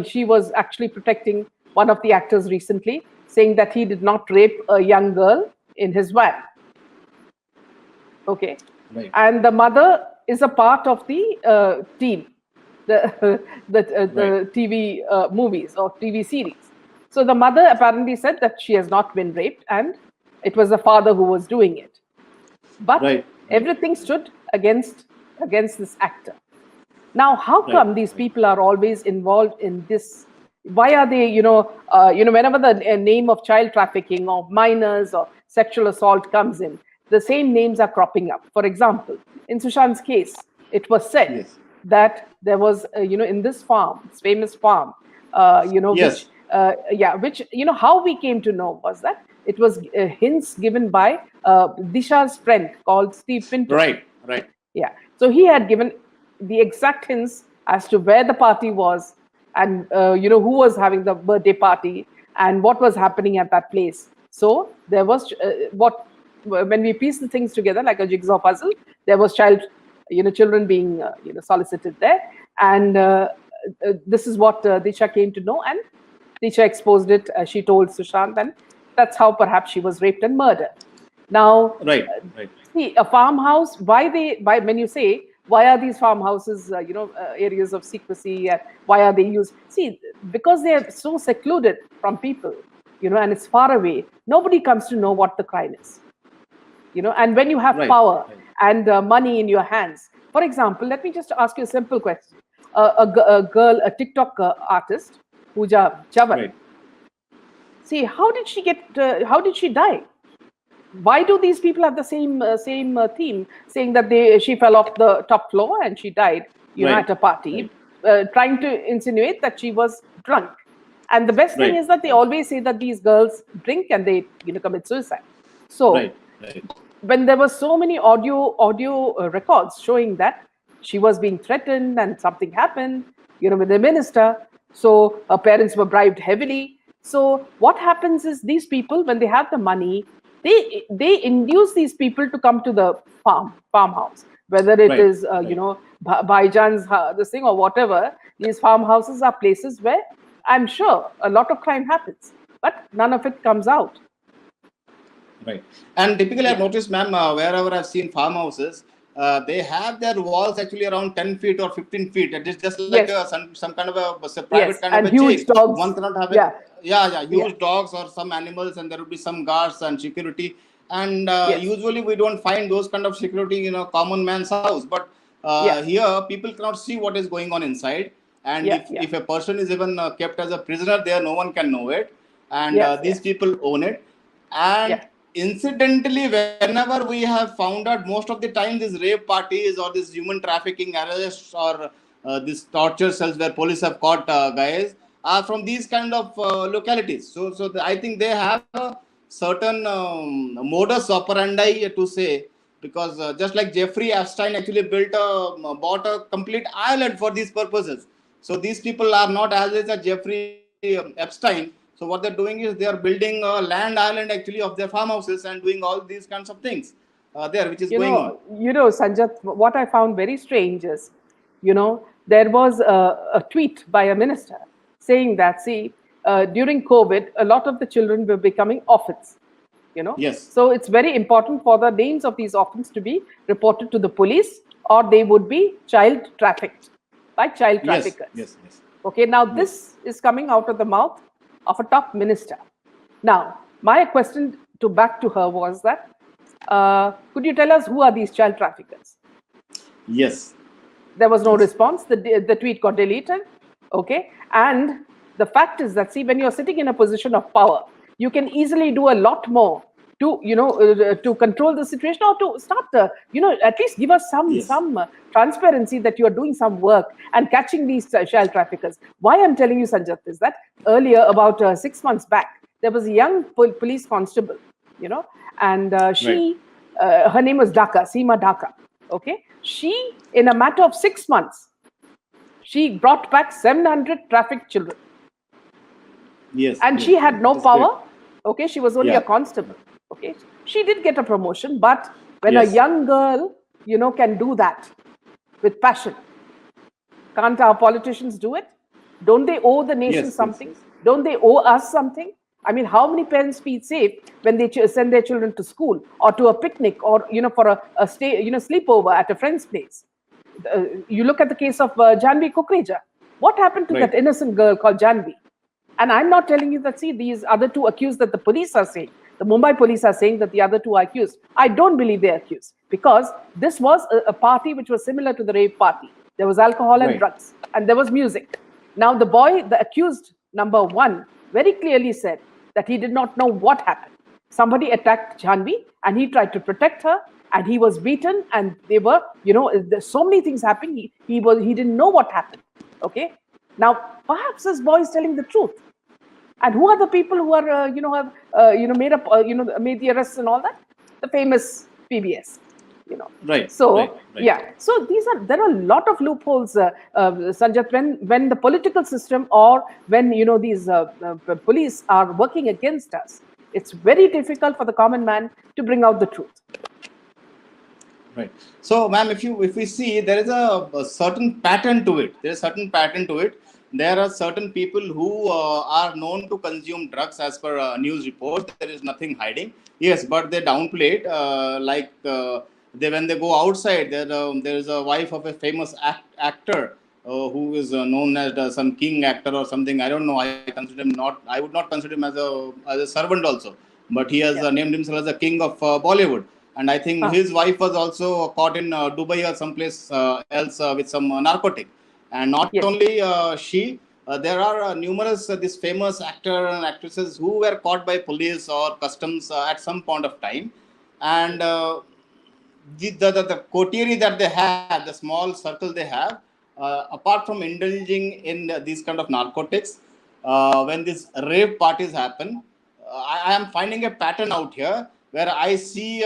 she was actually protecting one of the actors recently, saying that he did not rape a young girl in his van. Okay, Right. and the mother is a part of the team, the TV movies or TV series. So the mother apparently said that she has not been raped, and it was the father who was doing it. But Right. everything stood against this actor. Now, how Right. come these people are always involved in this? Why are they, whenever the name of child trafficking or minors or sexual assault comes in, the same names are cropping up. For example, in Sushant's case, it was said Yes. that there was, in this farm, this famous farm, Yes. which, how we came to know was that it was hints given by Disha's friend called Steve Pinto. Right. Yeah. So he had given the exact hints as to where the party was and, who was having the birthday party and what was happening at that place. So there was when we piece the things together like a jigsaw puzzle, there was children being, solicited there. And this is what Disha came to know. And Disha exposed it. She told Sushant, and that's how perhaps she was raped and murdered. Now, Right. see, a farmhouse, when you say, why are these farmhouses, areas of secrecy, and why are they used? See, because they're so secluded from people, and it's far away, nobody comes to know what the crime is. And when you have power and money in your hands, for example, let me just ask you a simple question. A girl, a TikTok artist, Pooja Chavan. Right. See, how did she die? Why do these people have the same theme, saying that she fell off the top floor and she died, at a party, trying to insinuate that she was drunk. And the best thing is that they always say that these girls drink and they commit suicide. So when there were so many audio records showing that she was being threatened and something happened, with the minister, so her parents were bribed heavily. So what happens is these people, when they have the money, they induce these people to come to the farmhouse, whether it is Baijan's this thing or whatever. These farmhouses are places where I'm sure a lot of crime happens, but none of it comes out. Right. And typically, I've noticed, ma'am, wherever I've seen farmhouses, they have their walls actually around 10 feet or 15 feet. It is just like some kind of a private kind and of a huge chain. dogs. One cannot have huge dogs or some animals, and there will be some guards and security. And usually we don't find those kind of security in a common man's house. But here, people cannot see what is going on inside. And if a person is even kept as a prisoner there, no one can know it. And these people own it. And incidentally, whenever we have found out, most of the time these rave parties or this human trafficking arrests or this torture cells where police have caught guys are from these kind of localities. So I think they have a certain modus operandi to say, because just like Jeffrey Epstein actually bought a complete island for these purposes. So these people are not as is as Jeffrey Epstein. So what they're doing is they are building a land island actually of their farmhouses and doing all these kinds of things there, which is going on. Sanjat, what I found very strange is, there was a tweet by a minister saying that, during COVID, a lot of the children were becoming orphans. Yes. So it's very important for the names of these orphans to be reported to the police, or they would be child trafficked by child traffickers. Yes. Okay, now this is coming out of the mouth of a top minister. Now, my question back to her was that, could you tell us who are these child traffickers? Yes. There was no response. The tweet got deleted. Okay. And the fact is that, see, when you're sitting in a position of power, you can easily do a lot more to, to control the situation, or to start, at least give us Yes. some transparency that you are doing some work and catching these child traffickers. Why I'm telling you, Sanjat, is that earlier, about 6 months back, there was a young police constable, and Right. her name was Seema Dhaka. Okay. She, in a matter of 6 months, she brought back 700 trafficked children. Yes. And Yes. she had no That is great. power. Okay. She was only a Yeah. constable. Okay. She did get a promotion, but when a Yes. young girl, can do that with passion, can't our politicians do it? Don't they owe the nation Yes. Yes. something? Yes. Don't they owe us something? I mean, how many parents feel safe when they send their children to school or to a picnic, or for a stay, sleepover at a friend's place? You look at the case of Janvi Kukreja. What happened to that Right. innocent girl called Janvi? And I'm not telling you that, see, these other two accused that the police are saying, the Mumbai police are saying that the other two are accused. I don't believe they're accused, because this was a party which was similar to the rave party. There was alcohol and Right. drugs, and there was music. Now, the accused number one, very clearly said that he did not know what happened. Somebody attacked Janvi, and he tried to protect her, and he was beaten, and they were, there's so many things happening. He didn't know what happened. Okay. Now, perhaps this boy is telling the truth. And who are the people who are, have, made up, made the arrests and all that? The famous PBS, Right. Right. So, Right. yeah. So there are a lot of loopholes, Sanjat, when the political system, or when, these police are working against us. It's very difficult for the common man to bring out the truth. Right. So, ma'am, if we see, there is a certain pattern to it. There is a certain pattern to it. There are certain people who are known to consume drugs, as per news reports. There is nothing hiding. Yes, but they downplay it. They, when they go outside, there is a wife of a famous actor who is known as some king actor or something. I don't know. I consider him not. I would not consider him as a servant also. But he has Yeah. named himself as a king of Bollywood. And I think Ah, his wife was also caught in Dubai or someplace else with some narcotic. And not yes. only she, there are numerous this famous actor and actresses who were caught by police or customs at some point of time. And the coterie that they have, the small circle they have, apart from indulging in these kind of narcotics, when these rave parties happen, I am finding a pattern out here where I see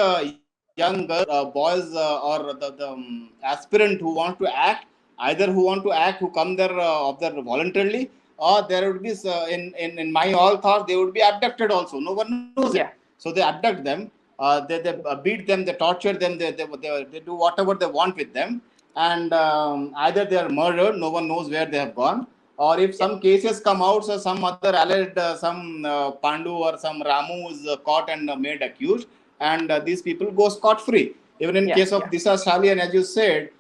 young girls, boys, or the aspirant who want to act, either who want to act, who come there of their voluntarily, or there would be in my all thoughts they would be abducted also. No one knows it. Yeah. So they abduct them, they beat them, they torture them, they do whatever they want with them, and either they are murdered, no one knows where they have gone, or if Yeah. some cases come out, so some other alleged, some Pandu or some Ramu is caught and made accused, and these people go scot free. Even in Yeah. case of Yeah. Disha Shalian, as you said,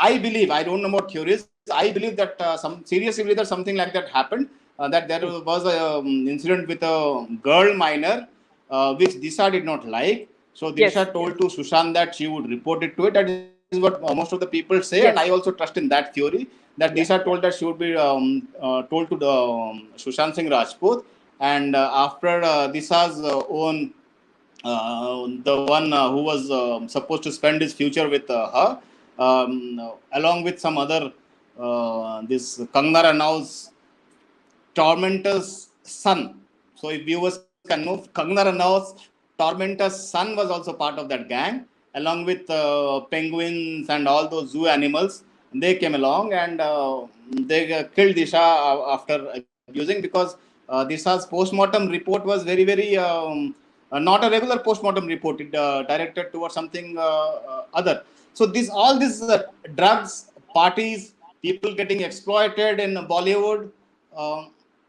I believe, I don't know about theories, I believe that some seriously believe that something like that happened. That there was a incident with a girl minor, which Disha did not like. So Yes. Disha Yes. told to Sushant that she would report it to it. That is what most of the people say, and I also Yes. trust in that theory. That Disha Yeah. told Yeah. that she would be told to the Sushant Singh Rajput, and after Disha's own the one who was supposed to spend his future with her, along with some other this Kangna Ranaut's tormentor's son. So if viewers can know, Kangna Ranaut's tormentor's son was also part of that gang, along with penguins and all those zoo animals. They came along and they killed Disha after abusing, because Disha's postmortem report was very not a regular postmortem report. It directed towards something other. So this all these drugs, parties, people getting exploited in Bollywood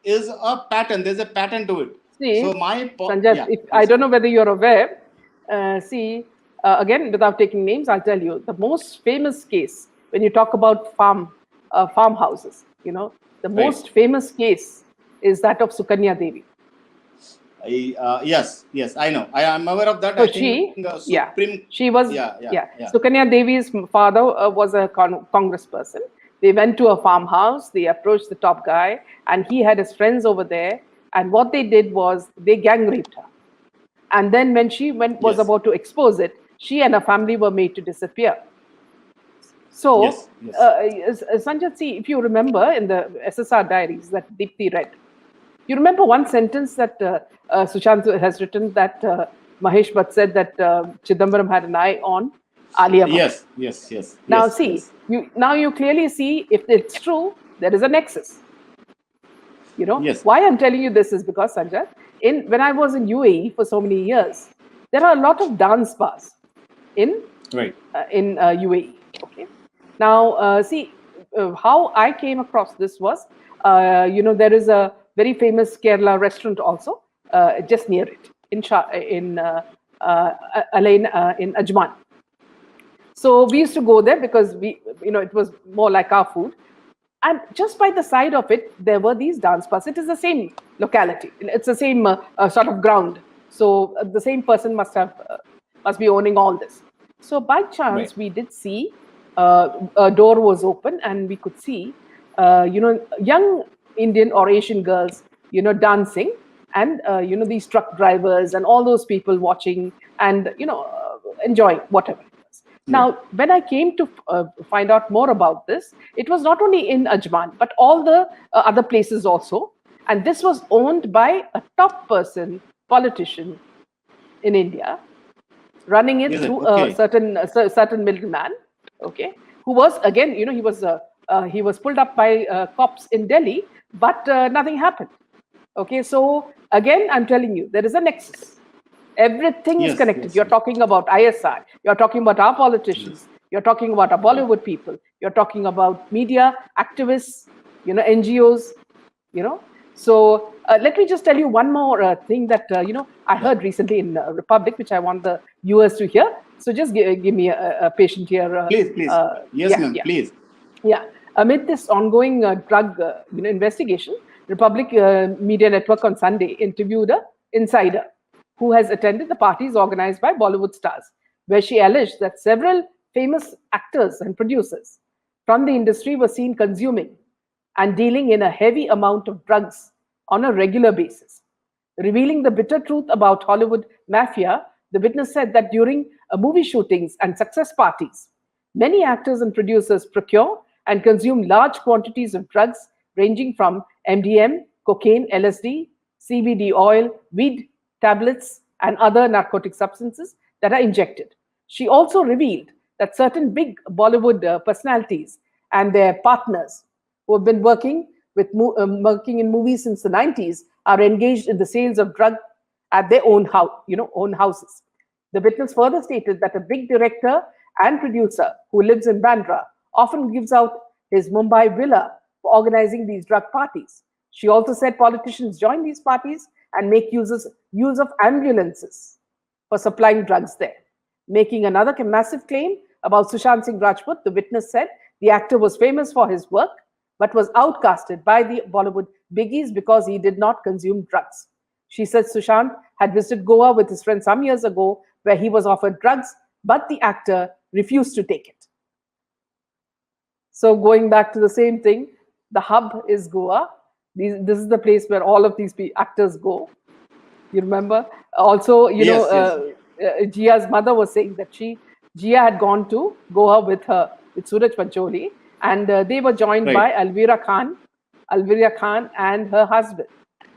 is a pattern. There's a pattern to it. So See, Sanjat, yeah, if I please. don't know whether you're aware, again, without taking names, I'll tell you the most famous case when you talk about farmhouses. The Right. most famous case is that of Sukanya Devi. Yes, I know. I am aware of that. So I think she, yeah, Supreme. she was, Yeah. Sukanya Devi's father was a congressperson. They went to a farmhouse, they approached the top guy, and he had his friends over there. And what they did was they gang raped her. And then when she was Yes. about to expose it, she and her family were made to disappear. So, Yes. Sanjat, see, if you remember in the SSR diaries that Deepthi read, you remember one sentence that Sushant has written that Mahesh Bhatt said that Chidambaram had an eye on Alia Bhatt. Now, see, Yes. you clearly see if it's true, there is a nexus. Yes. Why I'm telling you this is because, Sanjay, when I was in UAE for so many years, there are a lot of dance bars in Right. UAE. Okay. Now, see, how I came across this was, there is a very famous Kerala restaurant also just near it in in Ajman. So we used to go there because it was more like our food. And just by the side of it, there were these dance bars. It is the same locality. It's the same sort of ground. So the same person must be owning all this. So by Right. chance, we did see a door was open, and we could see, young Indian or Asian girls, dancing, and these truck drivers and all those people watching and enjoying whatever. Right. Now, when I came to find out more about this, it was not only in Ajman, but all the other places also. And this was owned by a top person, politician in India, running it Is it through a okay? certain middleman, okay, who was, again, he was pulled up by cops in Delhi, but nothing happened. Okay, so again, I'm telling you, there is a nexus. Everything is connected. You're Yes. talking about ISI, you're talking about our politicians, you're talking about our Right. Bollywood people, you're talking about media activists, NGOs, you know. So let me just tell you one more thing that I Yeah. heard recently in Republic, which I want the viewers to hear. So just give me a patient here. Please. Yes, Yeah, ma'am. yeah. Please. Yeah, amid this ongoing drug investigation, Republic Media Network on Sunday interviewed a insider who has attended the parties organized by Bollywood stars, where she alleged that several famous actors and producers from the industry were seen consuming and dealing in a heavy amount of drugs on a regular basis. Revealing the bitter truth about Hollywood mafia, the witness said that during movie shootings and success parties, many actors and producers procure and consume large quantities of drugs ranging from MDM, cocaine, LSD, CBD oil, weed tablets, and other narcotic substances that are injected. She also revealed that certain big Bollywood personalities and their partners who have been working in movies since the 90s are engaged in the sales of drug at their own houses. The witness further stated that a big director and producer who lives in Bandra often gives out his Mumbai villa for organizing these drug parties. She also said politicians join these parties and make use of ambulances for supplying drugs there. Making another massive claim about Sushant Singh Rajput, the witness said the actor was famous for his work but was outcasted by the Bollywood biggies because he did not consume drugs. She said Sushant had visited Goa with his friend some years ago where he was offered drugs, but the actor refused to take it. So going back to the same thing, the hub is Goa. This is the place where all of these actors go. You remember? Also, Yes. Jia's mother was saying that Jia had gone to Goa with Suraj Pancholi, and they were joined Right. by Alvira Khan and her husband.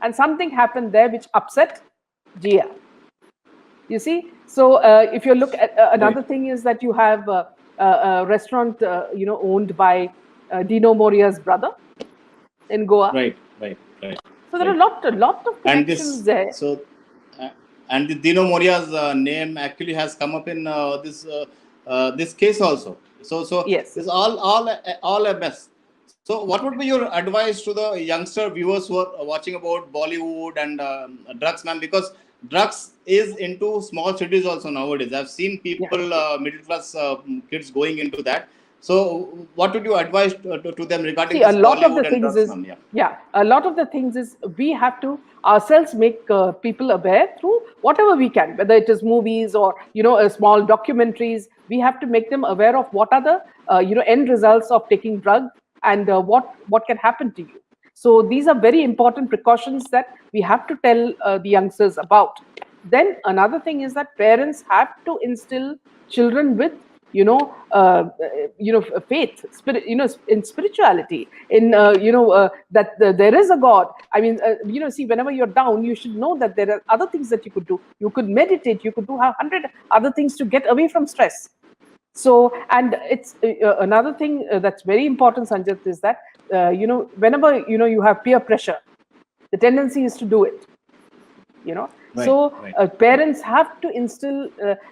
And something happened there which upset Jia. You see? So if you look at Right. another thing is that you have a restaurant, owned by Dino Moria's brother in Goa. Right. So there are a lot of And connections this there. so uh, and the Dino Moria's name actually has come up in this case also. So Yes. this all a mess. So what would be your advice to the youngster viewers who are watching about Bollywood and drugs, ma'am? Because drugs is into small cities also nowadays. I've seen Yeah. people, middle class kids going into that. So, what would you advise to them regarding See, a this lot of the Bollywood and things drugs, is, ma'am? Yeah. yeah, a lot of the things is we have to ourselves make people aware through whatever we can, whether it is movies or small documentaries. We have to make them aware of what are the end results of taking drug, and what can happen to you. So these are very important precautions that we have to tell the youngsters about. Then another thing is that parents have to instill children with faith, spirit, in spirituality, in that there is a God. I mean, see, whenever you're down, you should know that there are other things that you could do. You could meditate, you could do 100 other things to get away from stress. So, and it's another thing that's very important, Sanjit, is that whenever you have peer pressure, the tendency is to do it. Right. So Right. parents have to instill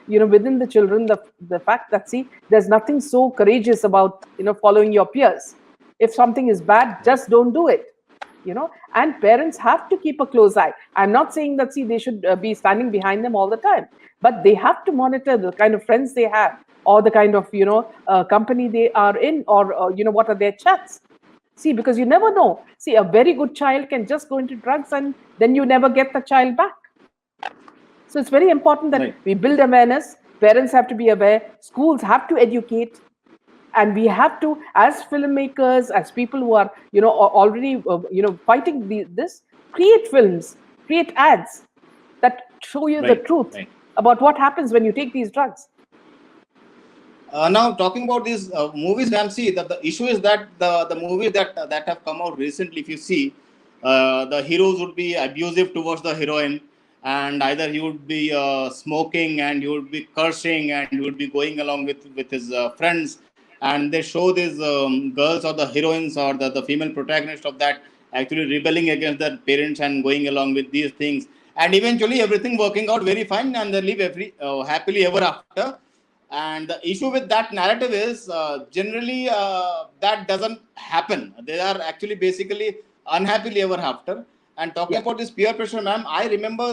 within the children the fact that, see, there's nothing so courageous about following your peers. If something is bad, just don't do it. And parents have to keep a close eye. I'm not saying that, see, they should be standing behind them all the time, but they have to monitor the kind of friends they have, or the kind of company they are in, or what are their chats. See, because you never know. See, a very good child can just go into drugs, and then you never get the child back. So it's very important that Right. we build awareness. Parents have to be aware. Schools have to educate, and we have to, as filmmakers, as people who are already fighting this, create films, create ads that show you the Right. truth Right. about what happens when you take these drugs. Now, talking about these movies, ma'am, see that the issue is that the movies that have come out recently, if you see, the heroes would be abusive towards the heroine, and either he would be smoking, and he would be cursing, and he would be going along with his friends, and they show these girls, or the heroines, or the female protagonist of that, actually rebelling against their parents and going along with these things, and eventually everything working out very fine, and they live happily ever after. And the issue with that narrative is generally that doesn't happen. They are actually basically unhappily ever after. And talking Yeah. about this peer pressure, ma'am, I remember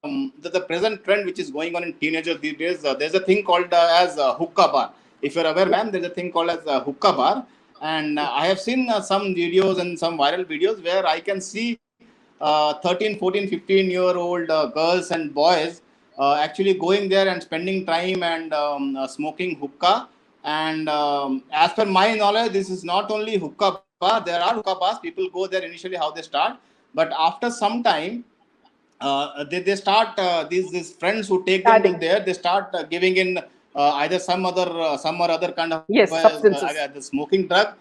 the present trend which is going on in teenagers these days. There's a thing called as hookah bar. If you're aware, Yeah. ma'am, there's a thing called as hookah bar. And I have seen some videos and some viral videos where I can see 13, 14, 15-year-old girls and boys actually going there and spending time and smoking hookah. And as per my knowledge, this is not only hookah bar. There are hookah bars. People go there initially how they start, but after some time, they start these friends who take them to Adding. there. They start giving in either some or other kind of Yes, substances. the smoking drug Yeah.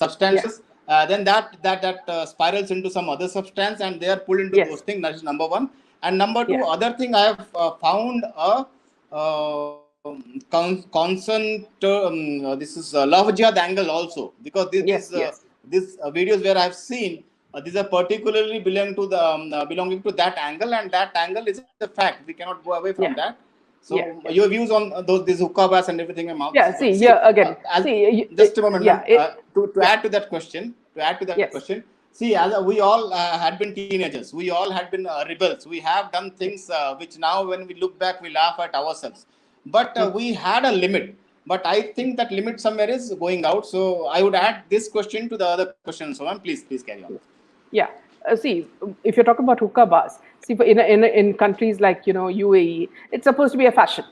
substances. Then that spirals into some other substance, and they are pulled into those Yes. things. That is number one. And number two, Yeah. other thing I have found a this is love jihad angle also, because Yes. Yes. these videos where I have seen these are particularly belonging to that angle, and that angle is a fact. We cannot go away from Yeah. that. So Yeah. Yeah. your views on these hookah bars and everything, Yeah. See, see, here again. as See, just a moment, ma'am. yeah. To Yeah. add to that question, Yes. see, as we all had been teenagers, we all had been rebels. We have done things which now, when we look back, we laugh at ourselves. But we had a limit. But I think that limit somewhere is going out. So I would add this question to the other questions. So, ma'am, please carry on. Yeah. See, if you're talking about hookah bars, see, in countries like UAE, it's supposed to be a fashion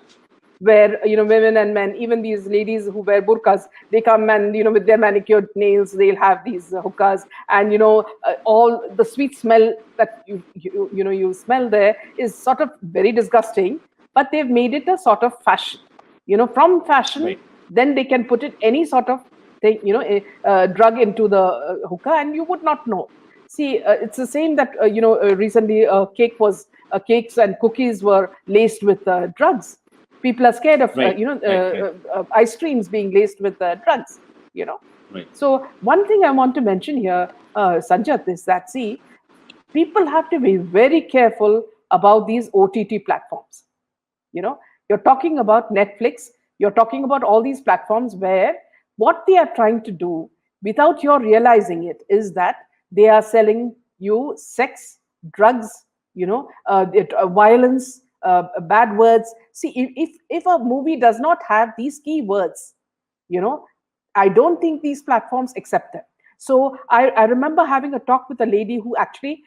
where women and men, even these ladies who wear burqas, they come and with their manicured nails, they'll have these hookahs, and all the sweet smell that you smell there is sort of very disgusting, but they've made it a sort of fashion. From fashion, Right. then they can put it any sort of thing, drug into the hookah, and you would not know. See, it's the same that recently cakes and cookies were laced with drugs. People are scared of Right. Right. ice creams being laced with drugs. You know. Right. So one thing I want to mention here, Sanjat, is that, see, people have to be very careful about these OTT platforms. You're talking about Netflix, you're talking about all these platforms where what they are trying to do, without your realizing it, is that they are selling you sex, drugs, violence, bad words. See, if a movie does not have these key words, you know I don't think these platforms accept them. So I remember having a talk with a lady who actually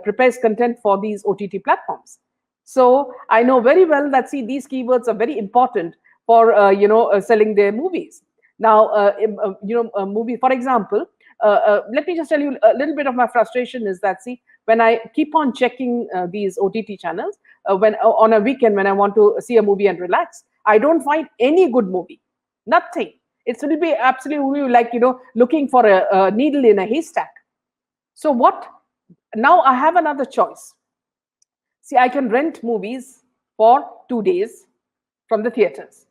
prepares content for these OTT platforms. So I know very well that, see, these keywords are very important for selling their movies. Now, a movie, for example, let me just tell you a little bit of my frustration is that, see, when I keep on checking these OTT channels, when on a weekend when I want to see a movie and relax, I don't find any good movie. Nothing. It will be absolutely like, looking for a needle in a haystack. So what? Now I have another choice. See, I can rent movies for 2 days from the theaters.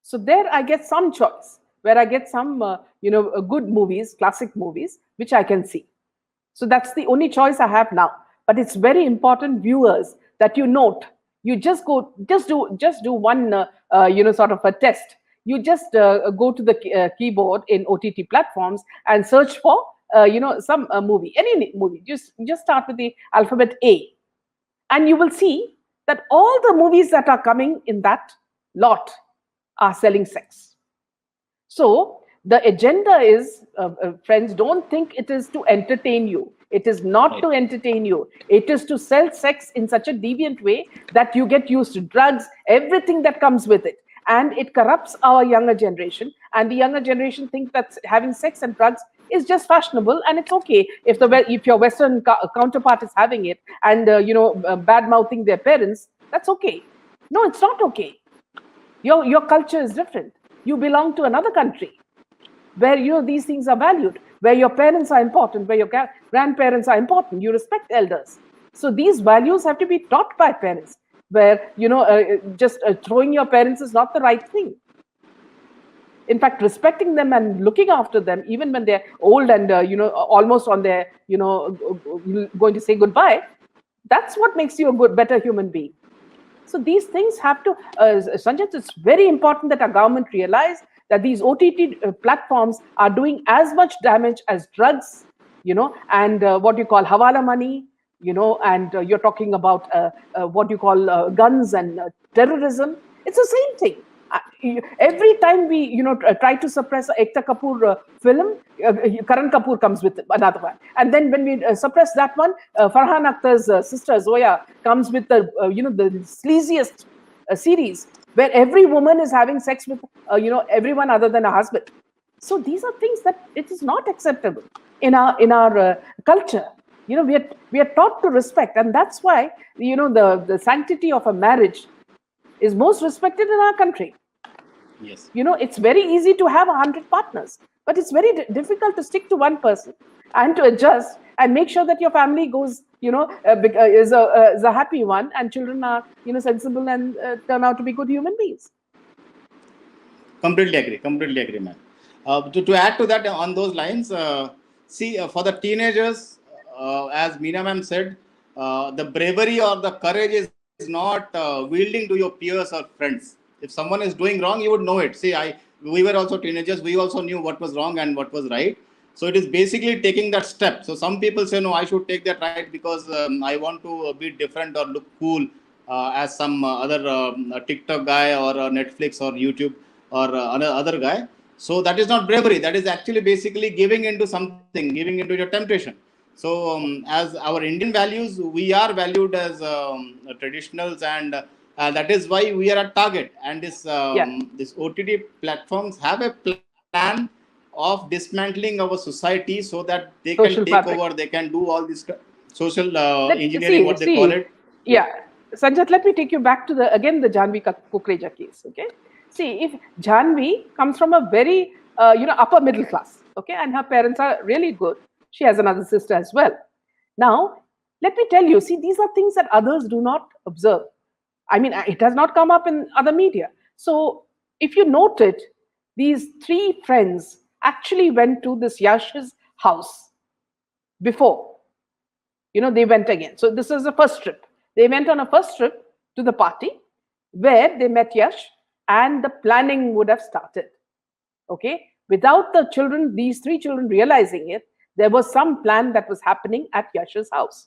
So there I get some choice where I get some, good movies, classic movies, which I can see. So that's the only choice I have now. But it's very important, viewers, that you note. You just do one, sort of a test. You just go to the keyboard in OTT platforms and search for, some movie, any movie. Just start with the alphabet A, and you will see that all the movies that are coming in that lot are selling sex. So the agenda is, friends, don't think it is to entertain you. It is not to entertain you. It is to sell sex in such a deviant way that you get used to drugs, everything that comes with it. And it corrupts our younger generation. And the younger generation think that having sex and drugs is just fashionable, and it's okay if your Western counterpart is having it and bad mouthing their parents. That's okay. No, it's not okay. Your culture is different. You belong to another country where these things are valued, where your parents are important, where your grandparents are important. You respect elders. So these values have to be taught by parents. Where just throwing your parents is not the right thing. In fact, respecting them and looking after them, even when they're old and almost on their going to say goodbye, that's what makes you a better human being. So these things have to, Sanjay, it's very important that our government realize that these OTT platforms are doing as much damage as drugs, and what you call hawala money, and you're talking about what you call guns and terrorism. It's the same thing. Every time we try to suppress Ekta Kapoor film, Karan Kapoor comes with another one, and then when we suppress that one, Farhan Akhtar's sister Zoya comes with the the sleaziest series where every woman is having sex with everyone other than a husband. So these are things that it is not acceptable in our culture. We are taught to respect, and that's why the sanctity of a marriage is most respected in our country. Yes. It's very easy to have 100 partners, but it's very difficult to stick to one person and to adjust and make sure that your family goes, is a happy one, and children are, sensible and turn out to be good human beings. Completely agree, man. To add to that, on those lines, see, for the teenagers, as Meena ma'am said, the bravery or the courage is not wielding to your peers or friends. If someone is doing wrong, you would know it. See, we were also teenagers. We also knew what was wrong and what was right. So it is basically taking that step. So some people say, no, I should take that right because I want to be different or look cool as some other TikTok guy or Netflix or YouTube or other guy. So that is not bravery. That is actually basically giving into something, giving into your temptation. So as our Indian values, we are valued as traditionals, and that is why we are a target. And this OTT platforms have a plan of dismantling our society so that they Social can take fabric. over, they can do all this social engineering, what they call it. Yeah, Sanjat, let me take you back to the Janvi Kukreja case. Okay, see, if Janvi comes from a very upper middle class, okay, and her parents are really good. She has another sister as well. Now, let me tell you, see, these are things that others do not observe. I mean, it has not come up in other media. So, if you note it, these three friends actually went to this Yash's house before. They went again. So, this is the first trip. They went on a first trip to the party where they met Yash, and the planning would have started. Okay? Without the children, these three children realizing it, there was some plan that was happening at Yash's house.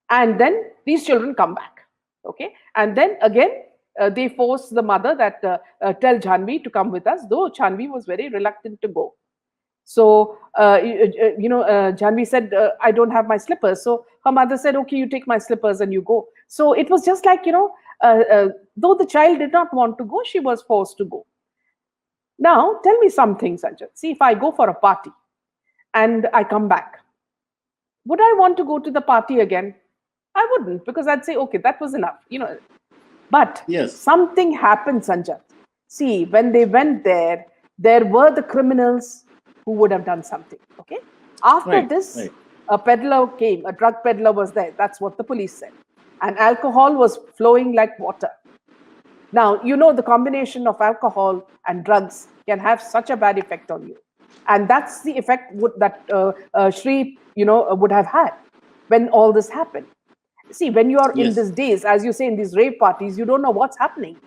And then these children come back. Okay? And then again, they forced the mother that tell Janvi to come with us, though Janvi was very reluctant to go. So, Janvi said, I don't have my slippers. So her mother said, okay, you take my slippers and you go. So it was just like, though the child did not want to go, she was forced to go. Now, tell me something, Sanjay. See, if I go for a party and I come back, would I want to go to the party again? I wouldn't, because I'd say, okay, that was enough. But Yes. something happened, Sanjay. See, when they went there were the criminals who would have done something. Okay. After this, a peddler came, a drug peddler was there. That's what the police said. And alcohol was flowing like water. Now, the combination of alcohol and drugs can have such a bad effect on you. And that's the effect that Shri, would have had when all this happened. See, when you are in these days, as you say, in these rave parties, you don't know what's happening.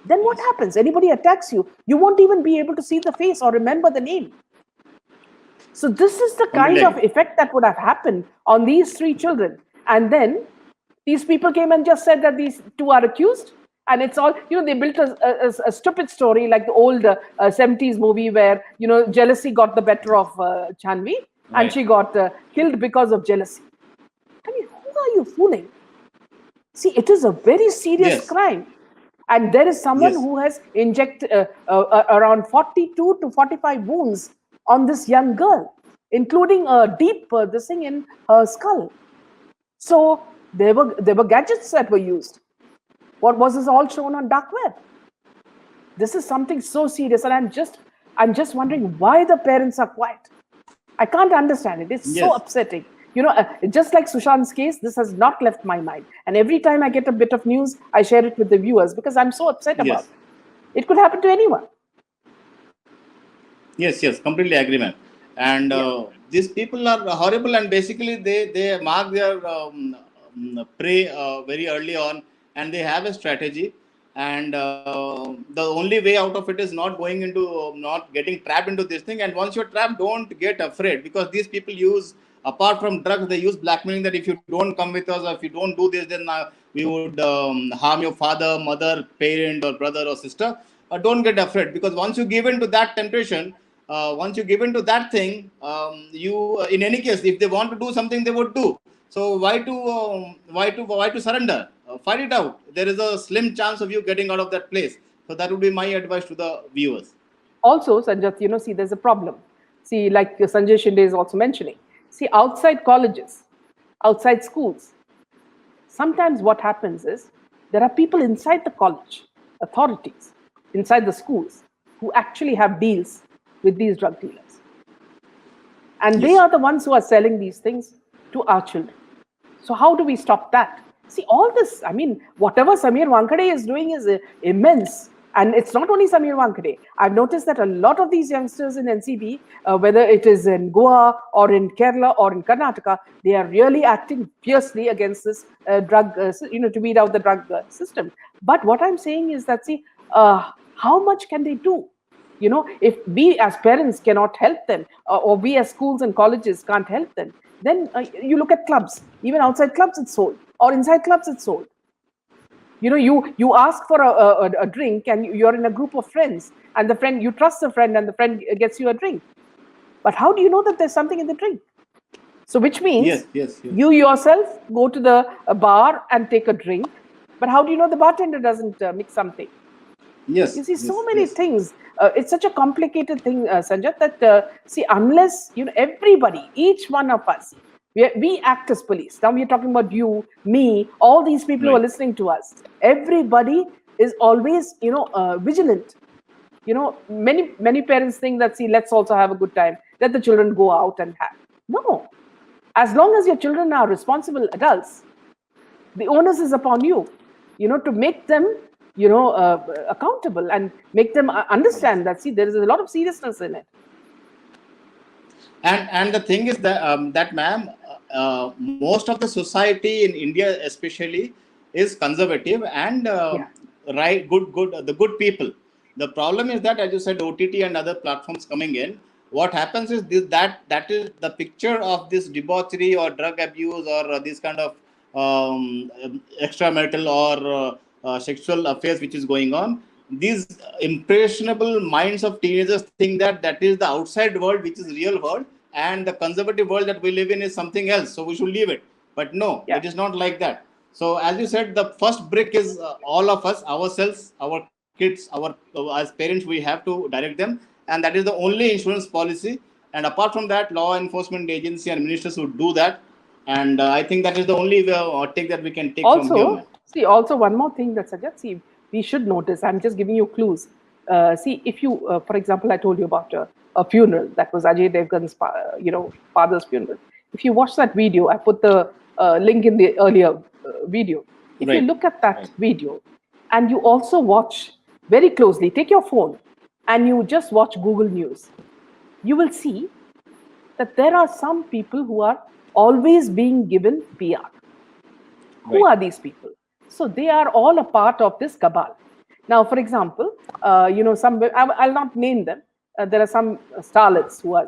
Then what happens? Anybody attacks you, you won't even be able to see the face or remember the name. So this is the kind of effect that would have happened on these 3 children. And then these people came and just said that these 2 are accused. And it's all, they built a stupid story like the old 70s movie where, jealousy got the better of Janvi and she got killed because of jealousy. I mean, who are you fooling? See, it is a very serious crime. And there is someone who has injected around 42 to 45 wounds on this young girl, including a deep this thing in her skull. So there were gadgets that were used. What was this all shown on dark web? This is something so serious, and I'm just wondering why the parents are quiet. I can't understand it. It's so upsetting. Just like Sushant's case, this has not left my mind. And every time I get a bit of news, I share it with the viewers because I'm so upset about it. It could happen to anyone. Yes, completely agree, ma'am. And these people are horrible, and basically they mark their prey very early on, and they have a strategy. And the only way out of it is not going into, not getting trapped into this thing. And once you're trapped, don't get afraid, because these people use, apart from drugs, they use blackmailing, that if you don't come with us or if you don't do this, then we would harm your father, mother, parent, or brother or sister. Don't get afraid, because once you give in to that temptation, once you give in to that thing, you in any case, if they want to do something, they would do. So why to surrender? Fight it out. There is a slim chance of you getting out of that place. So that would be my advice to the viewers. Also, Sanjay, see, there's a problem. See, like Sanjay Shinde is also mentioning. See, outside colleges, outside schools, sometimes what happens is there are people inside the college, authorities, inside the schools, who actually have deals with these drug dealers. And they are the ones who are selling these things to our children. So how do we stop that? See, all this, I mean, whatever Samir Wankade is doing is immense. And it's not only Samir Wankade. I've noticed that a lot of these youngsters in NCB, whether it is in Goa or in Kerala or in Karnataka, they are really acting fiercely against this drug, to weed out the drug system. But what I'm saying is that, see, how much can they do? If we as parents cannot help them, or we as schools and colleges can't help them, then you look at clubs. Even outside clubs, it's sold. Or inside clubs, it's sold. You ask for a drink, and you're in a group of friends, and you trust the friend, and the friend gets you a drink. But how do you know that there's something in the drink? So which means you yourself go to the bar and take a drink. But how do you know the bartender doesn't mix something? Yes. You see, so many things. It's such a complicated thing, Sanjay, that, see, unless, everybody, each one of us, we act as police. Now we're talking about you, me, all these people who are listening to us. Everybody is always, vigilant. Many parents think that, see, let's also have a good time. Let the children go out and have. No. As long as your children are responsible adults, the onus is upon you, to make them accountable and make them understand that, see, there is a lot of seriousness in it. And the thing is that ma'am, most of the society in India especially is conservative and the good people. The problem is that, as you said, OTT and other platforms coming in, what happens is that is the picture of this debauchery or drug abuse or this kind of extramarital or sexual affairs which is going on. These impressionable minds of teenagers think that that is the outside world, which is real world, and the conservative world that we live in is something else. So we should leave it. But no, Yeah. it is not like that. So as you said, the first brick is all of us, ourselves, our kids, our as parents, we have to direct them, and that is the only insurance policy. And apart from that, law enforcement agency and ministers would do that. And I think that is the only take that we can take from here, man. See, also one more thing that Sajjad, see, we should notice, I'm just giving you clues. See, if you, for example, I told you about a funeral, that was Ajay Devgan's, father's funeral. If you watch that video, I put the link in the earlier video. If you look at that video, and you also watch very closely, take your phone, and you just watch Google News, you will see that there are some people who are always being given PR. Who are these people? So they are all a part of this cabal. Now, for example, some, I'll not name them. There are some starlets who are,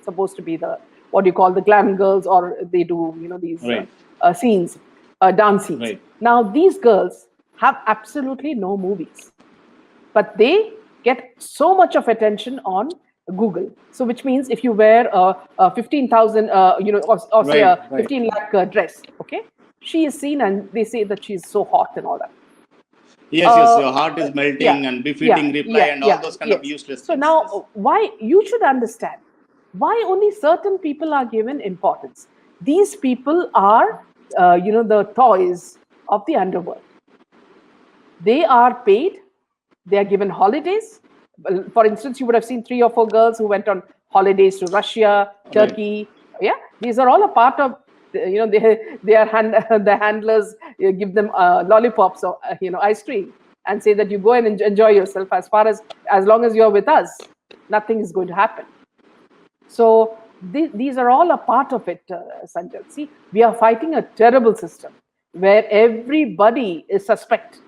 supposed to be the, what do you call, the glam girls, or they do, these scenes, dance scenes. Now, these girls have absolutely no movies, but they get so much of attention on Google. So, which means if you wear a 15,000, or say a 15 lakh dress, okay, she is seen and they say that she's so hot and all that. Yes, your heart is melting and befitting reply and all those kind of useless things. So now, why you should understand why only certain people are given importance. These people are, the toys of the underworld. They are paid. They are given holidays. For instance, you would have seen 3 or 4 girls who went on holidays to Russia, Turkey. Yeah, these are all a part of. They are the handlers give them lollipops or ice cream and say that you go and enjoy yourself. As long as you're with us, nothing is going to happen. So these are all a part of it, Sanjay. See, we are fighting a terrible system where everybody is suspect,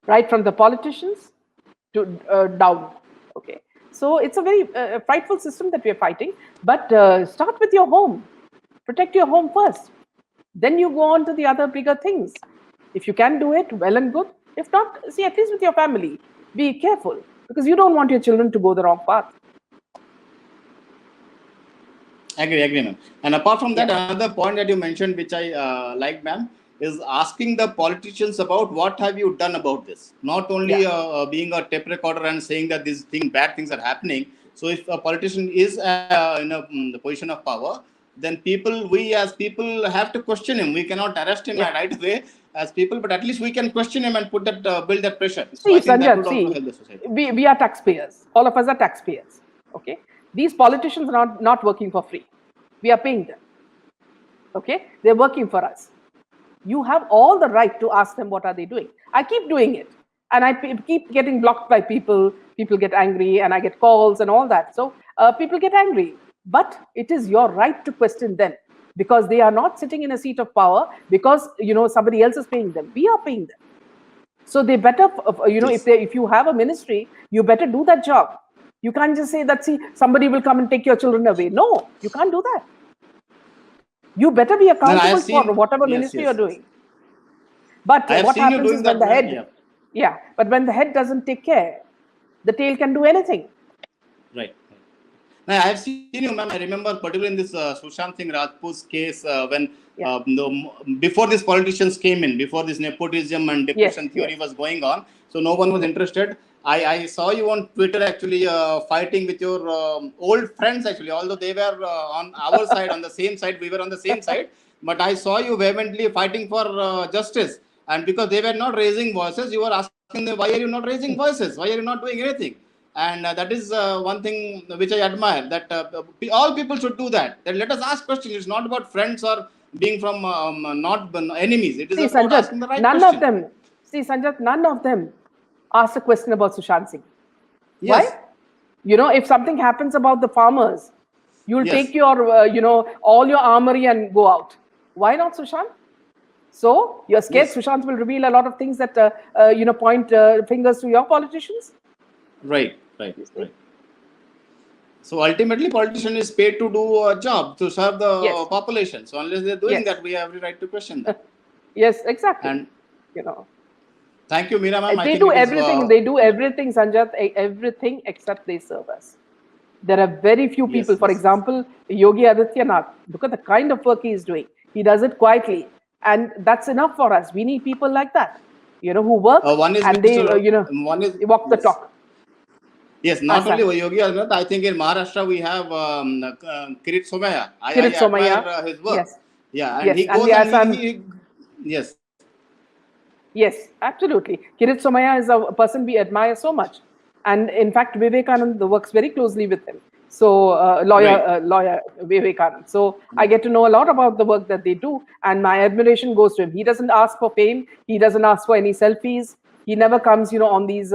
right from the politicians to down. Okay, so it's a very frightful system that we are fighting. But start with your home. Protect your home first. Then you go on to the other bigger things. If you can do it, well and good. If not, see, at least with your family, be careful, because you don't want your children to go the wrong path. Agree, ma'am. And apart from that, another point that you mentioned, which I like, ma'am, is asking the politicians about what have you done about this. Not only being a tape recorder and saying that bad things are happening. So if a politician is in the position of power, then we as people have to question him. We cannot arrest him right away as people, but at least we can question him and put that build that pressure. So I think that would also help the society. We are taxpayers. All of us are taxpayers. Okay, these politicians are not working for free. We are paying them. Okay, they're working for us. You have all the right to ask them what are they doing. I keep doing it, and I keep getting blocked by people. People get angry, and I get calls and all that. So people get angry. But it is your right to question them, because they are not sitting in a seat of power because somebody else is paying them. We are paying them. So they better, if you have a ministry, you better do that job. You can't just say that, see, somebody will come and take your children away. No, you can't do that. You better be accountable for whatever ministry you're doing. But what happens is when the head, but when the head doesn't take care, the tail can do anything. Right. Now, I have seen you, ma'am. I remember particularly in this Sushant Singh Rajput's case when before these politicians came in, before this nepotism and depression theory was going on, so no one was interested. I saw you on Twitter actually fighting with your old friends actually, although they were on our side, on the same side, we were on the same side. But I saw you vehemently fighting for justice, and because they were not raising voices, you were asking them, why are you not raising voices? Why are you not doing anything? And that is one thing which I admire, that all people should do that. Then let us ask questions. It's not about friends or being from not enemies. It is about asking the right question. None of them asked a question about Sushant Singh. Yes. Why? If something happens about the farmers, you'll take your, all your armory and go out. Why not Sushant? So you're scared Sushant will reveal a lot of things that, point fingers to your politicians? Right. So ultimately, politician is paid to do a job, to serve the population. So unless they're doing that, we have every right to question them. Yes, exactly. you know. Thank you, Meena ma'am. I They think do it is. everything. They do everything, Sanjat, everything except they serve us. There are very few people. Yes, For yes. example, Yogi Adityanath. Look at the kind of work he is doing. He does it quietly, and that's enough for us. We need people like that, you know, who work One is and they, Mr. you know, One is, they walk the yes. talk. Yes, not only Sanjat. Yogi Adityanath, I think in Maharashtra we have Kirit Somaya. Kirit I admire Somaya. his work. Yes, Yeah, and yes, he and goes yes, and and yes, yes, absolutely. Kirit Somaya is a person we admire so much, and in fact, Vivekanand works very closely with him. So, right. lawyer Vivekanand. So, I get to know a lot about the work that they do, and my admiration goes to him. He doesn't ask for fame. He doesn't ask for any selfies. He never comes, you know, on these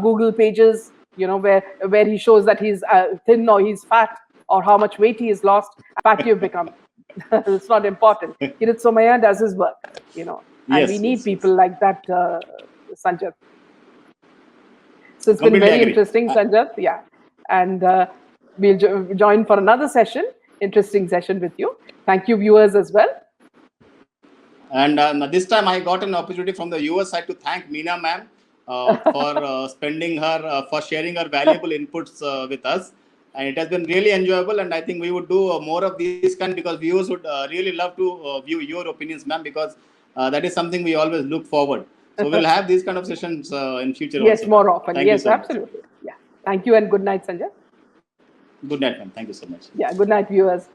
Google pages, you know, where he shows that he's thin or he's fat or how much weight he has lost, fat you've become. It's not important. Kirit Somaya does his work, you know, and we Yes, need yes, yes. people like that, Sanjat. So it's been Completely very agree. interesting, Sanjat. Yeah, and we'll join for another session, interesting session with you. Thank you, viewers, as well. And this time I got an opportunity from the US side to thank Meena ma'am for sharing her valuable inputs with us. And it has been really enjoyable. And I think we would do more of these kind because viewers would really love to view your opinions, ma'am, because that is something we always look forward. So we'll have these kind of sessions in future Yes, also, ma'am. more often. Thank you Yes, so much. absolutely. Yeah. Thank you and good night, Sanjat. Good night, ma'am. Thank you so much. Yeah, good night, viewers.